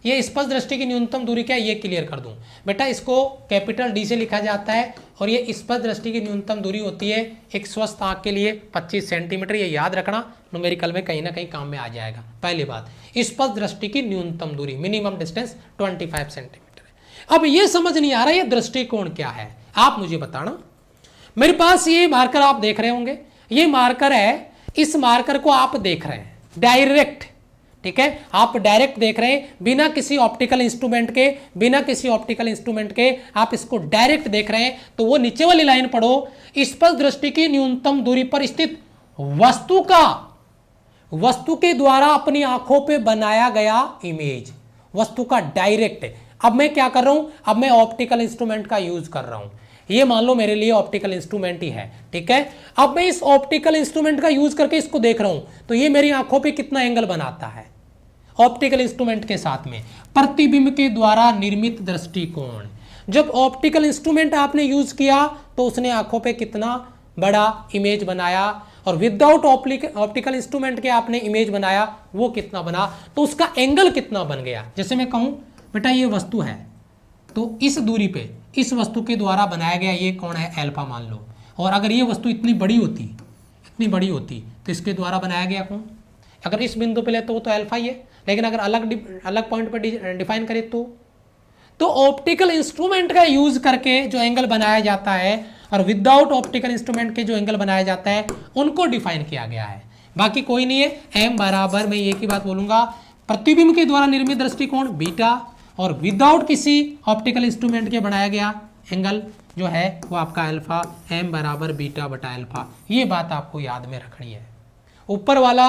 Speaker 1: ये स्पष्ट दृष्टि की न्यूनतम दूरी क्या है ये क्लियर कर दूं। बेटा इसको कैपिटल डी से लिखा जाता है और ये स्पष्ट दृष्टि की न्यूनतम दूरी होती है एक स्वस्थ आंख के लिए 25 सेंटीमीटर, ये याद रखना, न्यूमेरिकल में कहीं ना कहीं काम में आ जाएगा। पहली बात, स्पष्ट दृष्टि की न्यूनतम दूरी, मिनिमम डिस्टेंस 25 सेंटीमीटर। अब ये समझ नहीं आ रहा ये दृष्टिकोण क्या है, आप मुझे बताना। मेरे पास ये मार्कर आप देख रहे होंगे, ये मार्कर है, इस मार्कर को आप देख रहे हैं डायरेक्ट, ठीक है, आप डायरेक्ट देख रहे हैं बिना किसी ऑप्टिकल इंस्ट्रूमेंट के, बिना किसी ऑप्टिकल इंस्ट्रूमेंट के आप इसको डायरेक्ट देख रहे हैं। तो वो नीचे वाली लाइन पढ़ो, स्पष्ट दृष्टि की न्यूनतम दूरी पर स्थित वस्तु का, वस्तु के द्वारा अपनी आंखों पे बनाया गया इमेज, वस्तु का डायरेक्ट। अब मैं क्या कर रहा हूं, अब मैं ऑप्टिकल इंस्ट्रूमेंट का यूज कर रहा हूं, ये मान लो मेरे लिए ऑप्टिकल इंस्ट्रूमेंट ही है, ठीक है। अब मैं इस ऑप्टिकल इंस्ट्रूमेंट का यूज करके इसको देख रहा हूं, तो ये मेरी आंखों पे कितना एंगल बनाता है ऑप्टिकल इंस्ट्रूमेंट के साथ में, प्रतिबिंब के द्वारा निर्मित दृष्टिकोण। जब ऑप्टिकल इंस्ट्रूमेंट आपने यूज किया तो उसने आंखों पे कितना बड़ा इमेज बनाया, और विदाउट ऑप्टिकल इंस्ट्रूमेंट के आपने इमेज बनाया वो कितना बना, तो उसका एंगल कितना बन गया। जैसे मैं कहूं बेटा ये वस्तु है, तो इस दूरी पे इस वस्तु के द्वारा बनाया गया ये कौन है, अल्फा मान लो, और अगर ये वस्तु इतनी बड़ी होती तो इसके द्वारा बनाया गया कौन, अगर इस बिंदु पे ले तो वो तो अल्फा ही है, लेकिन अगर अलग पॉइंट पे डिफाइन करें तो ऑप्टिकल इंस्ट्रूमेंट का यूज करके जो एंगल बनाया जाता है और विदाउट ऑप्टिकल इंस्ट्रूमेंट के जो एंगल बनाया जाता है उनको डिफाइन किया गया है, बाकी कोई नहीं है। एम बराबर मैं एक ही बात बोलूंगा, प्रतिबिंब के द्वारा निर्मित दृष्टिकोण बीटा और विदाउट किसी ऑप्टिकल इंस्ट्रूमेंट के बनाया गया एंगल जो है वो आपका अल्फा, एम बराबर बीटा बटा अल्फा। ये बात आपको याद में रखनी है। ऊपर वाला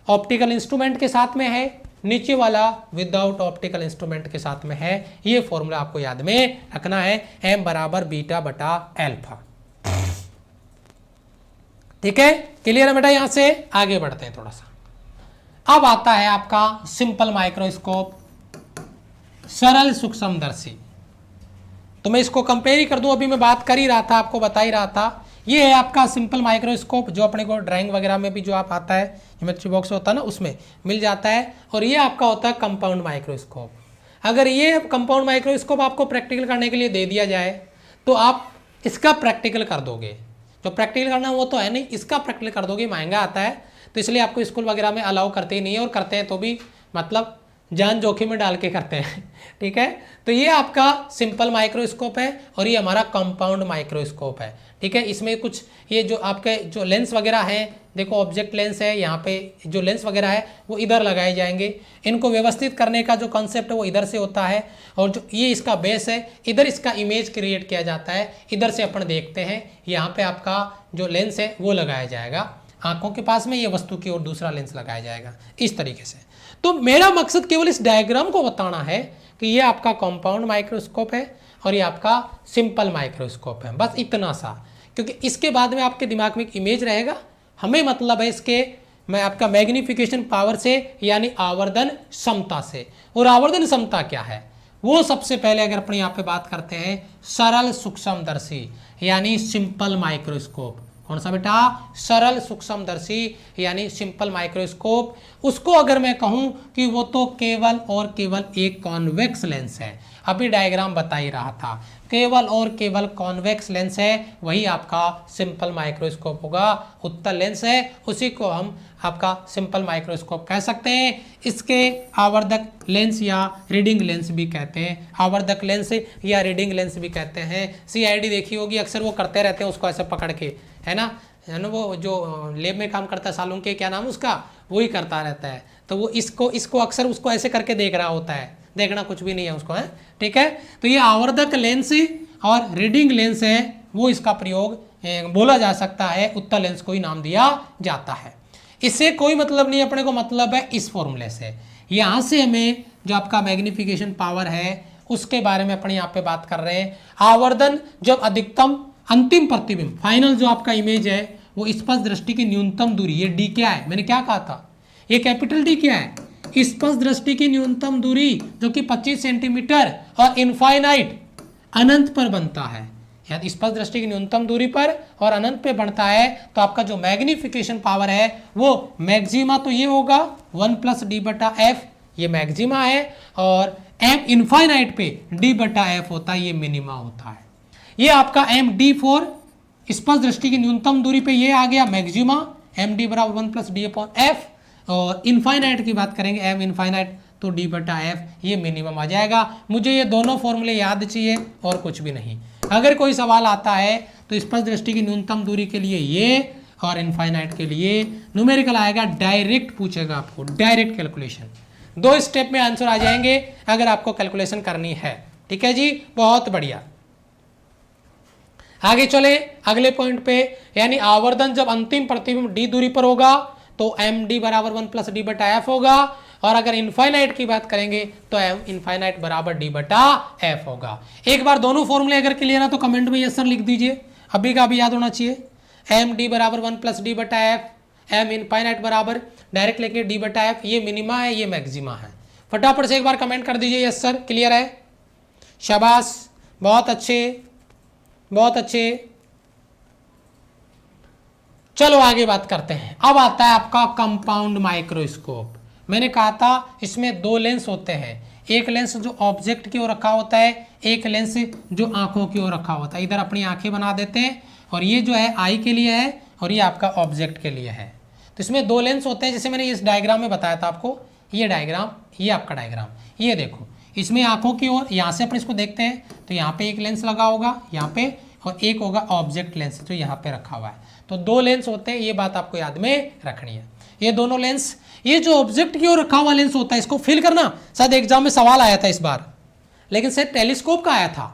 Speaker 1: ऑप्टिकल इंस्ट्रूमेंट के साथ में है, नीचे वाला विदाउट ऑप्टिकल इंस्ट्रूमेंट के साथ में है। ये फॉर्मूला आपको याद में रखना है, एम बराबर बीटा बटा अल्फा। ठीक है, क्लियर है बेटा। यहां से आगे बढ़ते हैं थोड़ा सा। अब आता है आपका सिंपल माइक्रोस्कोप, सरल सूक्ष्मदर्शी। तो मैं इसको कंपेयर ही कर दूं, अभी मैं बात कर ही रहा था, आपको बता ही रहा था। ये है आपका सिंपल माइक्रोस्कोप, जो अपने को ड्राइंग वगैरह में भी जो आप आता है, ज्योमेट्री बॉक्स होता है ना, उसमें मिल जाता है। और ये आपका होता है कंपाउंड माइक्रोस्कोप। अगर ये कंपाउंड माइक्रोस्कोप आपको प्रैक्टिकल करने के लिए दे दिया जाए तो आप इसका प्रैक्टिकल कर दोगे। जो प्रैक्टिकल करना वो तो है नहीं, इसका प्रैक्टिकल कर दोगे, महंगा आता है, तो इसलिए आपको स्कूल वगैरह में अलाउ करते ही नहीं है, और करते हैं तो भी मतलब जान जोखिम में डाल के करते हैं। ठीक है, तो ये आपका सिंपल माइक्रोस्कोप है और ये हमारा कंपाउंड माइक्रोस्कोप है। ठीक है, इसमें कुछ ये जो आपके जो लेंस वगैरह हैं, देखो ऑब्जेक्ट लेंस है, यहाँ पे जो लेंस वगैरह है वो इधर लगाए जाएंगे। इनको व्यवस्थित करने का जो कॉन्सेप्ट है वो इधर से होता है, और जो ये इसका बेस है, इधर इसका इमेज क्रिएट किया जाता है, इधर से अपन देखते हैं। यहाँ पे आपका जो लेंस है वो लगाया जाएगा आंखों के पास में, ये वस्तु की ओर दूसरा लेंस लगाया जाएगा इस तरीके से। तो मेरा मकसद केवल इस डायग्राम को बताना है कि ये आपका कंपाउंड माइक्रोस्कोप है और ये आपका सिंपल माइक्रोस्कोप है, बस इतना सा। क्योंकि इसके बाद में आपके दिमाग में एक इमेज रहेगा, हमें मतलब है इसके मैं आपका मैग्निफिकेशन पावर से, यानी आवर्धन क्षमता से। और आवर्धन क्षमता क्या है वो सबसे पहले अगर अपने यहाँ पे बात करते हैं, सरल सूक्ष्मदर्शी यानी सिंपल माइक्रोस्कोप। कौन सा बेटा? सरल सूक्ष्मदर्शी यानी सिंपल माइक्रोस्कोप। उसको अगर मैं कहूं कि वो तो केवल और केवल एक कॉन्वेक्स लेंस है, अभी डायग्राम बता ही रहा था, केवल और केवल कॉन्वेक्स लेंस है, वही आपका सिंपल माइक्रोस्कोप होगा। उत्तल लेंस है, उसी को हम आपका सिंपल माइक्रोस्कोप कह सकते हैं। इसके आवर्धक लेंस या रीडिंग लेंस भी कहते हैं, आवर्धक लेंस या रीडिंग लेंस भी कहते हैं। CID देखी होगी, अक्सर वो करते रहते हैं उसको ऐसे पकड़ के, है ना, वो जो लेब में काम करता है सालों के, क्या नाम उसका, वही करता रहता है। तो वो इसको अक्सर उसको ऐसे करके देख रहा होता है, देखना कुछ भी नहीं है उसको, है ठीक है। तो ये आवर्धक लेंस और रीडिंग लेंस है, वो इसका प्रयोग बोला जा सकता है, उत्तल लेंस को ही नाम दिया जाता है। इससे कोई मतलब नहीं, अपने को मतलब है इस फॉर्मूले से। यहाँ से हमें जो आपका मैग्निफिकेशन पावर है उसके बारे में अपने यहाँ पे बात कर रहे हैं। आवर्धन जब अधिकतम अंतिम प्रतिबिंब, फाइनल जो आपका इमेज है, वो स्पष्ट दृष्टि की न्यूनतम दूरी, ये डी क्या है, मैंने क्या कहा था, ये कैपिटल डी क्या है, स्पष्ट दृष्टि की न्यूनतम दूरी जो कि 25 सेंटीमीटर और इनफाइनाइट अनंत पर बनता है, यानी स्पष्ट दृष्टि की न्यूनतम दूरी पर और अनंत पे बनता है। तो आपका जो मैग्निफिकेशन पावर है वो मैक्सिमा तो ये होगा 1+d/f, ये मैक्सिमा है, और m इनफाइनाइट पे d/f होता है, ये मिनिमा होता है। ये आपका md4 स्पष्ट दृष्टि की न्यूनतम दूरी पे ये आ गया मैक्सिमा, md बराबर 1+d/f, और इनफाइनाइट की बात करेंगे m इनफाइनाइट तो d/f, ये मिनिमम आ जाएगा। मुझे ये दोनों फॉर्मूले याद चाहिए और कुछ भी नहीं। अगर कोई सवाल आता है तो स्पष्ट दृष्टि की न्यूनतम दूरी के लिए ये और इनफाइनाइट के लिए न्यूमेरिकल आएगा, डायरेक्ट पूछेगा आपको, डायरेक्ट कैलकुलेशन, 2 स्टेप में आंसर आ जाएंगे अगर आपको कैलकुलेशन करनी है। ठीक है जी, बहुत बढ़िया। आगे चले अगले पॉइंट पे, यानी आवर्धन जब अंतिम प्रतिबिंब d दूरी पर होगा तो md बराबर 1+d/f होगा, और अगर इनफाइनाइट की बात करेंगे तो m इनफाइनाइट बराबर d/f होगा। एक बार दोनों फॉर्मूले अगर क्लियर है तो कमेंट में यस सर लिख दीजिए, अभी का अभी याद होना चाहिए। md बराबर 1+d/f, m इनफाइनाइट बराबर डायरेक्ट लेके d/f, ये मिनिमा है, ये मैक्सिमा है। फटाफट से एक बार कमेंट कर दीजिए यस सर, क्लियर है, शाबाश, बहुत अच्छे बहुत अच्छे। चलो आगे बात करते हैं। अब आता है आपका कंपाउंड माइक्रोस्कोप। मैंने कहा था इसमें 2 लेंस होते हैं, एक लेंस जो ऑब्जेक्ट की ओर रखा होता है, एक लेंस जो आंखों की ओर रखा होता है। इधर अपनी आंखें बना देते हैं, और ये जो है आई के लिए है और ये आपका ऑब्जेक्ट के लिए है। तो इसमें 2 लेंस होते हैं, जैसे मैंने इस डायग्राम में बताया था आपको, ये डायग्राम, ये आपका डायग्राम, ये देखो, इसमें आंखों की ओर यहाँ से अपन इसको देखते हैं तो यहाँ पे एक लेंस लगा होगा यहाँ पे, और एक होगा ऑब्जेक्ट लेंस जो यहाँ पे रखा हुआ है। तो 2 लेंस होते हैं, ये बात आपको याद में रखनी है। ये दोनों लेंस, ये जो ऑब्जेक्ट की ओर रखा हुआ लेंस होता है, इसको फिल करना, शायद एग्जाम में सवाल आया था इस बार, लेकिन शायद टेलीस्कोप का आया था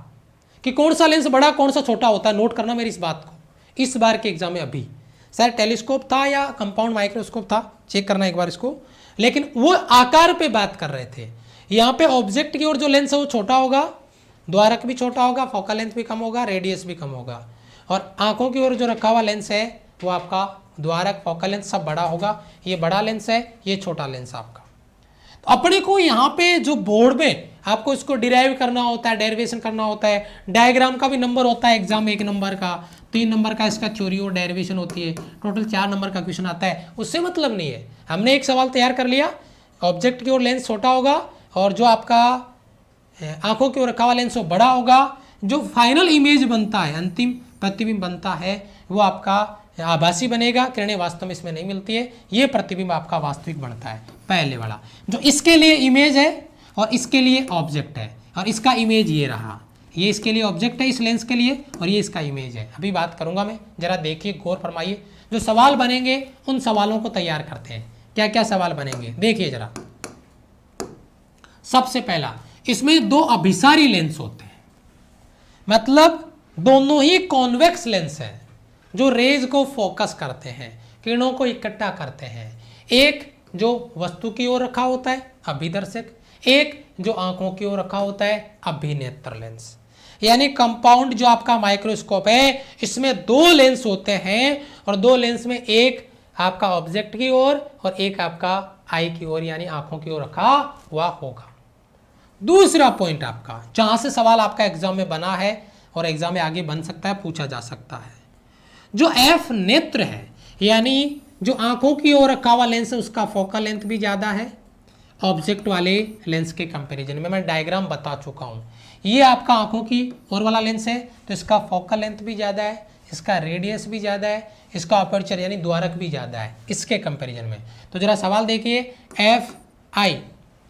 Speaker 1: कि कौन सा लेंस बड़ा कौन सा छोटा होता है। नोट करना मेरी इस बात को, इस बार के एग्जाम में अभी शायद टेलीस्कोप था या कंपाउंड माइक्रोस्कोप था, चेक करना एक बार इसको। लेकिन वो आकार पे बात कर रहे थे। यहाँ पे ऑब्जेक्ट की ओर जो लेंस है वो छोटा होगा, द्वारक भी छोटा होगा, फोकल लेंथ भी कम होगा, रेडियस भी कम होगा, और आंखों की ओर जो रखा हुआ लेंस है वो आपका द्वारक फोकल लेंथ सब बड़ा होगा। ये बड़ा लेंस है, ये छोटा लेंस आपका। तो अपने को यहाँ पे जो बोर्ड में आपको इसको डिराइव करना होता है, डेरिवेशन करना होता है, डायग्राम का भी नंबर होता है एग्जाम में 1 नंबर का, 3 नंबर का इसका थ्योरी और डेरिवेशन होती है, टोटल 4 नंबर का क्वेश्चन आता है। उससे मतलब नहीं है, हमने एक सवाल तैयार कर लिया, ऑब्जेक्ट की ओर लेंस छोटा होगा और जो आपका आंखों की ओर रखा हुआ लेंस वो बड़ा होगा। जो फाइनल इमेज बनता है, अंतिम प्रतिबिंब बनता है, वो आपका आभासी बनेगा, किरणें वास्तव में इसमें नहीं मिलती है। ये प्रतिबिंब आपका वास्तविक बनता है पहले वाला, जो इसके लिए इमेज है और इसके लिए ऑब्जेक्ट है, और इसका इमेज ये रहा, ये इसके लिए ऑब्जेक्ट है इस लेंस के लिए, और ये इसका इमेज है। अभी बात करूंगा मैं, जरा देखिए, गौर फरमाइए। जो सवाल बनेंगे उन सवालों को तैयार करते हैं। क्या क्या सवाल बनेंगे देखिए जरा। सबसे पहला, इसमें 2 अभिसारी लेंस होते हैं, मतलब दोनों ही कॉन्वेक्स लेंस हैं जो रेज को फोकस करते हैं, किरणों को इकट्ठा करते हैं। एक जो वस्तु की ओर रखा होता है अभिदर्शक, एक जो आंखों की ओर रखा होता है अभिनेत्र लेंस। यानी कंपाउंड जो आपका माइक्रोस्कोप है, इसमें 2 लेंस होते हैं, और 2 लेंस में एक आपका ऑब्जेक्ट की ओर और एक आपका आई की ओर यानी आंखों की ओर रखा हुआ होगा। दूसरा पॉइंट आपका, जहां से सवाल आपका एग्जाम में बना है और एग्जाम में आगे बन सकता है, पूछा जा सकता है, जो एफ नेत्र है, यानी जो आंखों की ओर रखा हुआ लेंस है उसका फोकल लेंथ भी ज़्यादा है ऑब्जेक्ट वाले लेंस के कंपैरिजन में। मैं डायग्राम बता चुका हूँ। ये आपका आंखों की ओर वाला लेंस है तो इसका फोकल लेंथ भी ज़्यादा है, इसका रेडियस भी ज़्यादा है, इसका अपर्चर यानी द्वारक भी ज़्यादा है इसके कंपैरिजन में। तो जरा सवाल देखिए, एफ आई,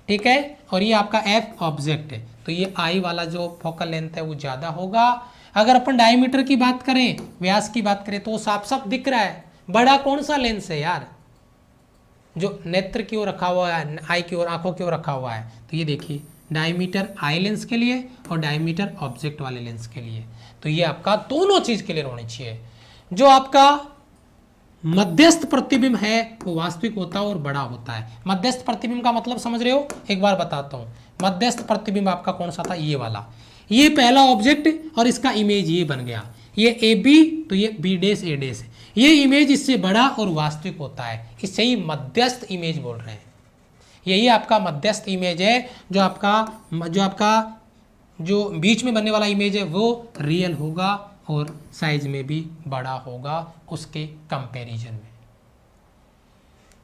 Speaker 1: ठीक है, और ये आपका एफ ऑब्जेक्ट है, तो ये आई वाला जो फोकल लेंथ है वो ज़्यादा होगा। अगर अपन डायमीटर की बात करें, व्यास की बात करें, तो साफ साफ दिख रहा है बड़ा कौन सा लेंस है यार, जो नेत्र की ओर रखा हुआ है, आई की ओर, आंखों की ओर रखा हुआ है। तो ये देखिए डायमीटर आई लेंस के लिए और डायमीटर ऑब्जेक्ट वाले लेंस के लिए, तो ये आपका दोनों चीज क्लियर होनी चाहिए। जो आपका मध्यस्थ प्रतिबिंब है वो वास्तविक होता है और बड़ा होता है। मध्यस्थ प्रतिबिंब का मतलब समझ रहे हो, एक बार बताता हूं। मध्यस्थ प्रतिबिंब आपका कौन सा था, ये वाला, ये पहला ऑब्जेक्ट और इसका इमेज ये बन गया, ये ए बी, तो ये बी डेस ए डेस, ये इमेज इससे बड़ा और वास्तविक होता है, इससे ही मध्यस्थ इमेज बोल रहे हैं। यही आपका मध्यस्थ इमेज है, जो आपका जो बीच में बनने वाला इमेज है वो रियल होगा और साइज में भी बड़ा होगा उसके कंपैरिजन में।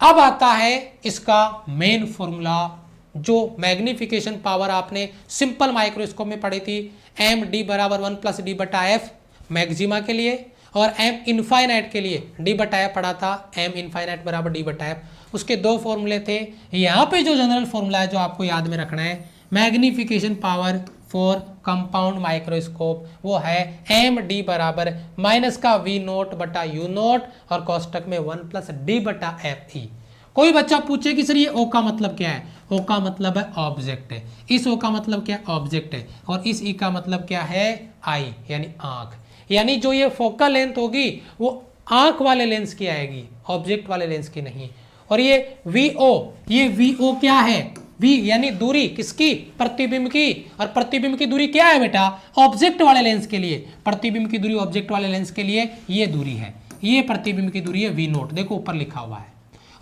Speaker 1: अब आता है इसका मेन फॉर्मूला, जो मैग्निफिकेशन पावर आपने सिंपल माइक्रोस्कोप में पढ़ी थी, एम डी बराबर 1 + डी बटा एफ मैक्सिमा के लिए, और एम इनफाइनाइट के लिए डी बटा एफ पढ़ा था, एम इनफाइनाइट बराबर डी बटा एफ। उसके 2 फॉर्मूले थे। यहाँ पे जो जनरल फॉर्मूला है जो आपको याद में रखना है, magnification power for compound microscope, वो है एम डी बराबर माइनस का वी नोट बटा यू नोट और कोष्टक में 1 + डी बटा एफ ई। कोई बच्चा पूछे कि सर ये ओ का मतलब क्या है, ओ का मतलब है ऑब्जेक्ट है, इस ओ का मतलब क्या है ऑब्जेक्ट है, और इस ई का मतलब क्या है आई यानी आंख। यानी जो ये फोकल लेंथ होगी वो आंख वाले लेंस की आएगी, ऑब्जेक्ट वाले लेंस की नहीं। और ये वी ओ, ये वी ओ क्या है, वी यानी दूरी किसकी, प्रतिबिंब की, और प्रतिबिंब की दूरी क्या है बेटा, ऑब्जेक्ट वाले लेंस के लिए। प्रतिबिंब की दूरी ऑब्जेक्ट वाले लेंस के लिए ये दूरी है, ये प्रतिबिंब की दूरी है वी नोट, देखो ऊपर लिखा हुआ है।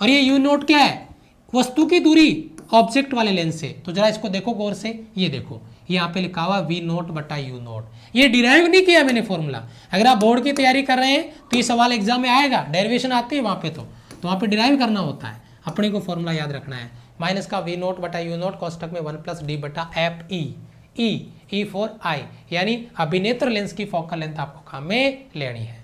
Speaker 1: और ये यू नोट क्या है, वस्तु की दूरी ऑब्जेक्ट वाले लेंस से। तो जरा इसको देखो गौर से, ये देखो यहाँ पे लिखा हुआ वी नोट बटा यू नोट। ये डिराइव नहीं किया मैंने फॉर्मूला, अगर आप बोर्ड की तैयारी कर रहे हैं तो ये सवाल एग्जाम में आएगा, डेरिवेशन आती है वहाँ पे, तो वहाँ पे डिराइव करना होता है, अपने को फॉर्मूला याद रखना है, माइनस का वी नोट बटा यू नोट कोष्टक में 1 + डी बटा F E, E for I, यानी अभिनेत्र लेंस की फोकल लेंथ आपको काम में लेनी है।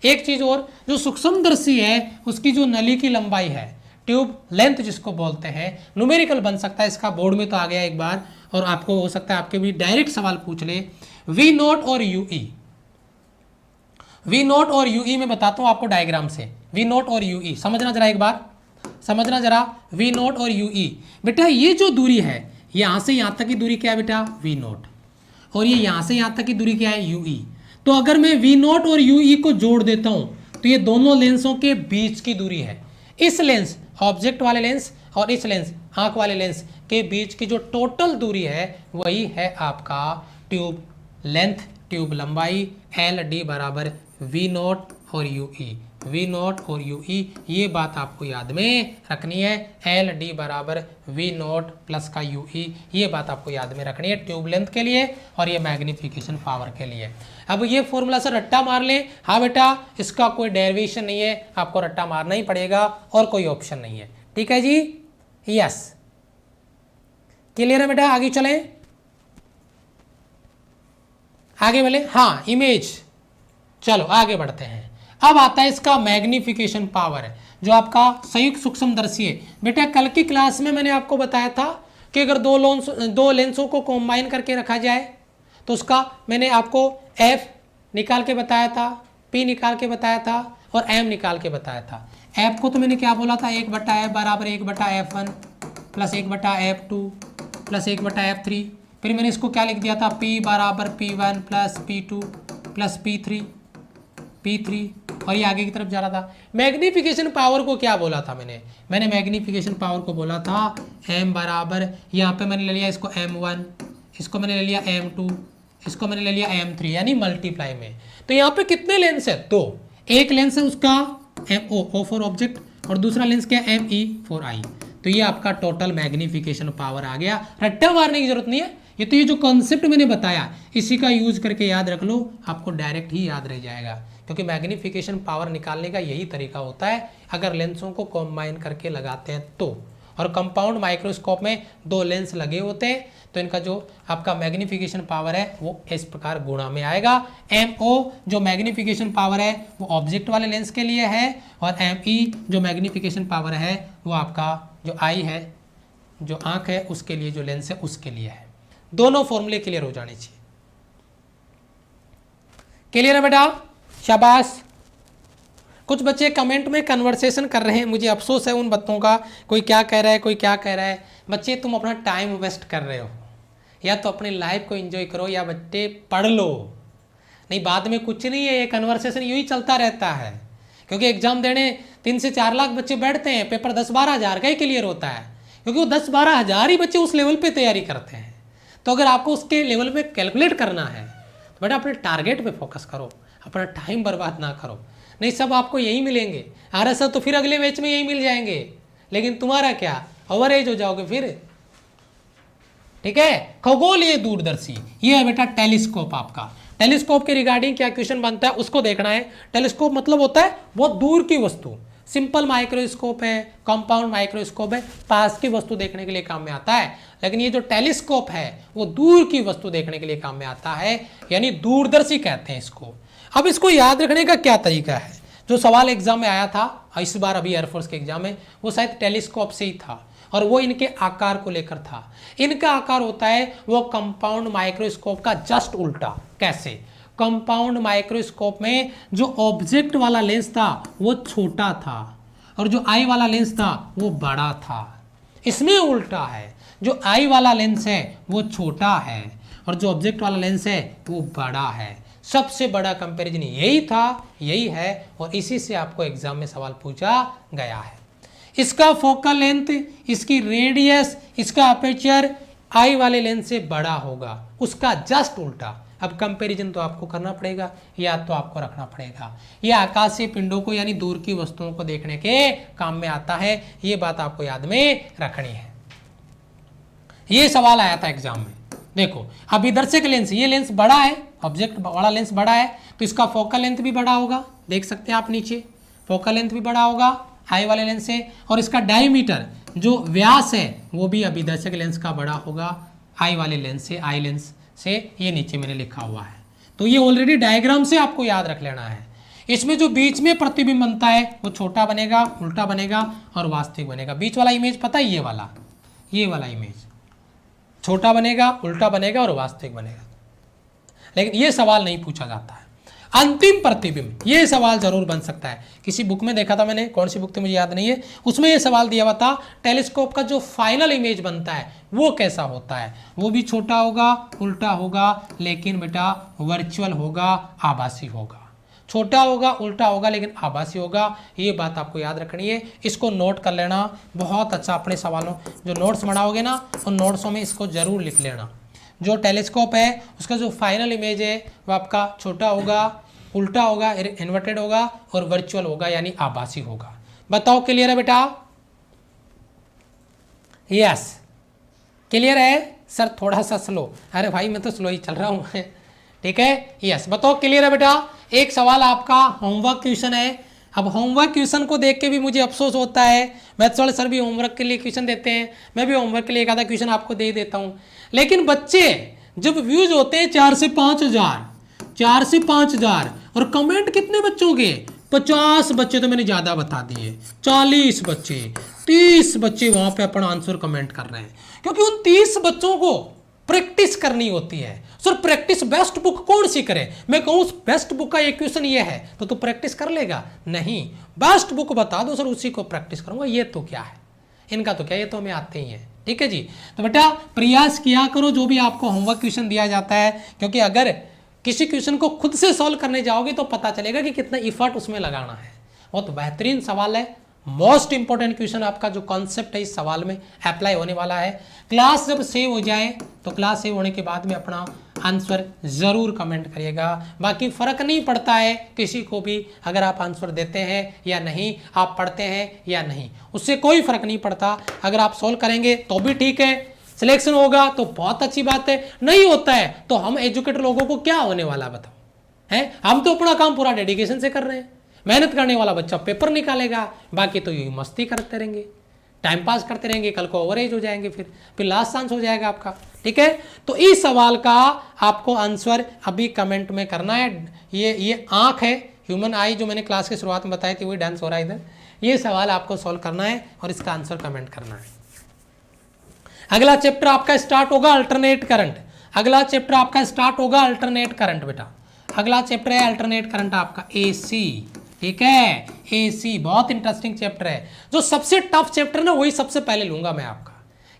Speaker 1: एक चीज और, जो सूक्ष्मदर्शी है उसकी जो नली की लंबाई है, ट्यूब लेंथ जिसको बोलते हैं, न्यूमेरिकल बन सकता है, इसका बोर्ड में तो आ गया एक बार, और आपको हो सकता है आपके भी डायरेक्ट सवाल पूछ ले। वी नोट और यूई, वी नोट और यूई में बताता हूं आपको डायग्राम से, वी नोट और यूई समझना जरा, एक बार समझना जरा, वी नोट और यूई। बेटा ये जो दूरी है, यहां से यहां तक की दूरी क्या है बेटा, वी नोट, और ये यहां से यहां तक की दूरी क्या है, यूई। तो अगर मैं वी नोट और यूई को जोड़ देता हूं तो ये दोनों लेंसों के बीच की दूरी है। इस लेंस ऑब्जेक्ट वाले लेंस और इस लेंस आंख वाले लेंस के बीच की जो टोटल दूरी है वही है आपका ट्यूब लेंथ, ट्यूब लंबाई, एल डी बराबर वी नोट और यूई। वी नॉट और यू ई, ये बात आपको याद में रखनी है। एल डी बराबर वी नॉट प्लस का यू ई, ये बात आपको याद में रखनी है ट्यूब लेंथ के लिए और ये मैग्नीफिकेशन पावर के लिए। अब ये फॉर्मूला से रट्टा मार लें, हाँ बेटा इसका कोई डेरिवेशन नहीं है, आपको रट्टा मारना ही पड़ेगा और कोई ऑप्शन नहीं है। ठीक है जी, यस क्लियर है बेटा, आगे चलें, आगे बढ़े। हाँ इमेज, चलो आगे बढ़ते हैं। अब आता है इसका मैग्नीफिकेशन पावर, जो आपका संयुक्त सूक्ष्मदर्शी है। बेटा कल की क्लास में मैंने आपको बताया था कि अगर दो लेंसों को कॉम्बाइन करके रखा जाए तो उसका मैंने आपको एफ निकाल के बताया था, पी निकाल के बताया था और एम निकाल के बताया था। एफ को तो मैंने क्या बोला था, 1/f बराबर 1/f1 plus 1/f2 plus 1/f3। फिर मैंने इसको क्या लिख दिया था, P बराबर P1 plus P2 plus P3 और ये आगे की तरफ जा रहा था। मैग्नीफिकेशन पावर को क्या बोला था मैंने मैग्नीफिकेशन पावर को बोला था M बराबर, यहाँ पे मैंने ले लिया इसको M1, इसको मैंने ले लिया M2, इसको मैंने ले लिया M3, यानी मल्टीप्लाई में। तो यहाँ पे कितने लेंस है, दो, एक लेंस है उसका O फॉर ऑब्जेक्ट और दूसरा लेंस क्या ME फॉर आई। तो ये आपका टोटल मैग्नीफिकेशन पावर आ गया। रट्टा मारने की जरूरत नहीं है, ये तो ये जो कॉन्सेप्ट मैंने बताया इसी का यूज करके याद रख लो, आपको डायरेक्ट ही याद रह जाएगा। क्योंकि मैग्नीफिकेशन पावर निकालने का यही तरीका होता है अगर लेंसों को कॉम्बाइन करके लगाते हैं तो। और कंपाउंड माइक्रोस्कोप में दो लेंस लगे होते हैं तो इनका जो आपका मैग्नीफिकेशन पावर है वो इस प्रकार गुणा में आएगा। MO जो मैग्नीफिकेशन पावर है वो ऑब्जेक्ट वाले लेंस के लिए है और ME जो मैग्नीफिकेशन पावर है वो आपका जो आई है, जो आंख है उसके लिए, जो लेंस है उसके लिए है। दोनों फॉर्मूले क्लियर हो जाने चाहिए। क्लियर है बेटा, शाबाश। कुछ बच्चे कमेंट में कन्वर्सेशन कर रहे हैं, मुझे अफसोस है उन बच्चों का, कोई क्या कह रहा है कोई क्या कह रहा है। बच्चे तुम अपना टाइम वेस्ट कर रहे हो, या तो अपनी लाइफ को एंजॉय करो या बच्चे पढ़ लो, नहीं बाद में कुछ नहीं है, ये कन्वर्सेशन यूँ ही चलता रहता है। क्योंकि एग्जाम देने 3 से 4 लाख बच्चे बैठते हैं, पेपर 10-12 हज़ार का ही क्लियर होता है, क्योंकि वो 10-12 हज़ार ही बच्चे उस लेवल पे तैयारी करते हैं। तो अगर आपको उसके लेवल पे कैलकुलेट करना है तो बेटा अपने टारगेट पे फोकस करो, अपना टाइम बर्बाद ना करो, नहीं सब आपको यही मिलेंगे। RSR तो फिर अगले बैच में यही मिल जाएंगे, लेकिन तुम्हारा क्या, ओवर एज हो जाओगे फिर। ठीक है, खगोलीय दूरदर्शी, ये है बेटा टेलीस्कोप। आपका टेलीस्कोप के रिगार्डिंग क्या क्वेश्चन बनता है उसको देखना है। टेलीस्कोप मतलब होता है बहुत दूर की वस्तु, सिंपल माइक्रोस्कोप है, कंपाउंड माइक्रोस्कोप है, पास की वस्तु देखने के लिए काम में आता है। लेकिन ये जो टेलीस्कोप है वो दूर की वस्तु देखने के लिए काम में आता है, यानी दूरदर्शी कहते हैं इसको। अब इसको याद रखने का क्या तरीका है, जो सवाल एग्जाम में आया था इस बार अभी एयरफोर्स के एग्जाम में, वो शायद टेलीस्कोप से ही था और वो इनके आकार को लेकर था। इनका आकार होता है वो कंपाउंड माइक्रोस्कोप का जस्ट उल्टा। कैसे, कंपाउंड माइक्रोस्कोप में जो ऑब्जेक्ट वाला लेंस था वो छोटा था और जो आई वाला लेंस था वो बड़ा था। इसमें उल्टा है, जो आई वाला लेंस है वो छोटा है और जो ऑब्जेक्ट वाला लेंस है वो बड़ा है। सबसे बड़ा कंपैरिजन यही था, यही है, और इसी से आपको एग्जाम में सवाल पूछा गया है। इसका फोकल लेंथ, इसकी रेडियस, इसका अपर्चर आई वाले लेंस से बड़ा होगा, उसका जस्ट उल्टा। अब कंपैरिजन तो आपको करना पड़ेगा, या तो आपको रखना पड़ेगा। यह आकाशीय पिंडों को यानी दूर की वस्तुओं को देखने के काम में आता है, ये बात आपको याद में रखनी है। ये सवाल आया था एग्जाम में। देखो अब इधर से लेंस, ये लेंस बड़ा है, ऑब्जेक्ट बड़ा लेंस बड़ा है तो इसका फोकल लेंथ भी बड़ा होगा, देख सकते हैं आप नीचे, फोकल लेंथ भी बड़ा होगा आई वाले लेंस से, और इसका डायमीटर जो व्यास है वो भी अभिदर्शक लेंस का बड़ा होगा आई वाले लेंस से, आई लेंस से, ये नीचे मैंने लिखा हुआ है। तो ये ऑलरेडी डायग्राम से आपको याद रख लेना है। इसमें जो बीच में प्रतिबिंब बनता है वो छोटा बनेगा, उल्टा बनेगा और वास्तविक बनेगा। बीच वाला इमेज पता है, ये वाला इमेज छोटा बनेगा, उल्टा बनेगा और वास्तविक बनेगा। लेकिन ये सवाल नहीं पूछा जाता है। अंतिम प्रतिबिंब, ये सवाल जरूर बन सकता है। किसी बुक में देखा था मैंने, कौन सी बुक थी मुझे याद नहीं है, उसमें ये सवाल दिया हुआ था टेलीस्कोप का जो फाइनल इमेज बनता है वो कैसा होता है। वो भी छोटा होगा, उल्टा होगा, लेकिन बेटा वर्चुअल होगा, आभासी होगा। छोटा होगा, उल्टा होगा, लेकिन आभासी होगा। ये बात आपको याद रखनी है, इसको नोट कर लेना बहुत अच्छा। अपने सवालों जो नोट्स बनाओगे ना, उन नोट्सों में इसको जरूर लिख लेना। जो टेलीस्कोप है उसका जो फाइनल इमेज है वो आपका छोटा होगा, उल्टा होगा, इन्वर्टेड होगा और वर्चुअल होगा यानी आभासी होगा। बताओ क्लियर है बेटा? यस क्लियर है सर? थोड़ा सा स्लो। अरे भाई मैं तो स्लो ही चल रहा हूँ ठीक है। यस बताओ क्लियर है बेटा? एक सवाल आपका होमवर्क क्वेश्चन है। अब होमवर्क क्वेश्चन को देख के भी मुझे अफसोस होता है, मैथ्स वाले सर भी होमवर्क के लिए क्वेश्चन देते हैं, मैं भी होमवर्क के लिए एक आधा क्वेश्चन आपको दे देता हूँ, लेकिन बच्चे जब व्यूज होते हैं 4 से 5,000 और कमेंट कितने बच्चों के? 50 बच्चे तो मैंने ज़्यादा बता दिए, 40 बच्चे, 30 बच्चे वहाँ पे अपना आंसर कमेंट कर रहे हैं, क्योंकि उन 30 बच्चों को प्रैक्टिस करनी होती है। सर प्रैक्टिस बेस्ट बुक कौन सी करे? मैं कहूँ बेस्ट बुक का एक क्वेश्चन ये है तो तू प्रैक्टिस कर लेगा? नहीं, बेस्ट बुक बता दो सर उसी को प्रैक्टिस करूंगा। ये तो क्या है, इनका तो क्या, ये तो हमें आते ही है। ठीक है जी, तो बेटा प्रयास किया करो जो भी आपको होमवर्क क्वेश्चन दिया जाता है, क्योंकि अगर किसी क्वेश्चन को खुद से सॉल्व करने जाओगे तो पता चलेगा कि कितना इफर्ट उसमें लगाना है। बहुत बेहतरीन सवाल है, मोस्ट इंपॉर्टेंट क्वेश्चन आपका जो कॉन्सेप्ट है इस सवाल में अप्लाई होने वाला है। क्लास जब सेव हो जाए तो क्लास सेव होने के बाद में अपना आंसर ज़रूर कमेंट करिएगा। बाकी फ़र्क नहीं पड़ता है किसी को भी, अगर आप आंसर देते हैं या नहीं, आप पढ़ते हैं या नहीं, उससे कोई फ़र्क नहीं पड़ता। अगर आप सॉल्व करेंगे तो भी ठीक है, सिलेक्शन होगा तो बहुत अच्छी बात है, नहीं होता है तो हम एजुकेटेड लोगों को क्या होने वाला बताओ है? हम तो अपना काम पूरा डेडिकेशन से कर रहे हैं। मेहनत करने वाला बच्चा पेपर निकालेगा, बाकी तो यही मस्ती करते रहेंगे, टाइम पास करते रहेंगे, कल को ओवरेज हो जाएंगे, फिर लास्ट चांस हो जाएगा आपका। ठीक है, तो इस सवाल का आपको आंसर अभी कमेंट में करना है। ये आंख है, ह्यूमन आई, जो मैंने क्लास की शुरुआत में बताई थी वही डांस हो रहा है इधर। ये सवाल आपको सॉल्व करना है और इसका आंसर कमेंट करना है। अगला चैप्टर आपका स्टार्ट होगा अल्टरनेट करंट। अगला चैप्टर आपका स्टार्ट होगा अल्टरनेट करंट बेटा। अगला चैप्टर है अल्टरनेट करंट आपका एसी। ठीक है, एसी बहुत इंटरेस्टिंग चैप्टर है। जो सबसे टफ चैप्टर ना वही सबसे पहले लूंगा मैं आपका,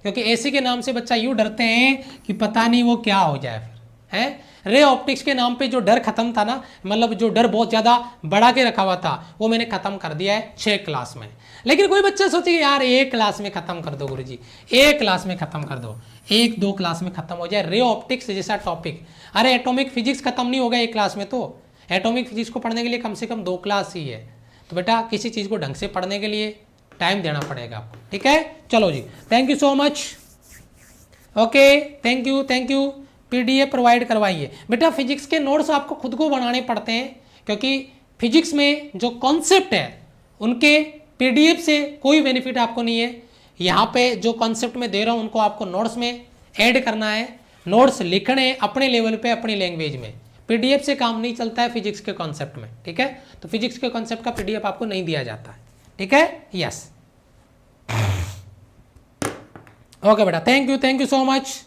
Speaker 1: क्योंकि एसी के नाम से बच्चा यूं डरते हैं कि पता नहीं वो क्या हो जाए फिर है। रे ऑप्टिक्स के नाम पे जो डर खत्म था ना, मतलब जो डर बहुत ज्यादा बढ़ा के रखा हुआ था, वो मैंने खत्म कर दिया है 6 क्लास में। लेकिन कोई बच्चा सोचे यार 1 क्लास में खत्म कर दो गुरुजी, 1 क्लास में खत्म कर दो, 1-2 क्लास में खत्म हो जाए रे ऑप्टिक्स जैसा टॉपिक। अरे एटॉमिक फिजिक्स खत्म नहीं होगा 1 क्लास में, तो एटॉमिक फिजिक्स को पढ़ने के लिए कम से कम 2 क्लास ही है। तो बेटा किसी चीज़ को ढंग से पढ़ने के लिए टाइम देना पड़ेगा आपको। ठीक है, चलो जी, thank you so much. Okay, thank you. PDF provide करवाइए बेटा। फिजिक्स के नोट्स आपको खुद को बनाने पड़ते हैं, क्योंकि फिजिक्स में जो कॉन्सेप्ट है उनके पीडीएफ से कोई बेनिफिट आपको नहीं है। यहाँ पे जो कॉन्सेप्ट में दे रहा हूँ उनको आपको नोट्स में ऐड करना है, नोट्स लिखने अपने लेवल पे अपनी लैंग्वेज में। पीडीएफ से काम नहीं चलता है फिजिक्स के कॉन्सेप्ट में। ठीक है, तो फिजिक्स के कॉन्सेप्ट का पीडीएफ आपको नहीं दिया जाता है। ठीक है, यस, ओके बेटा, थैंक यू सो मच।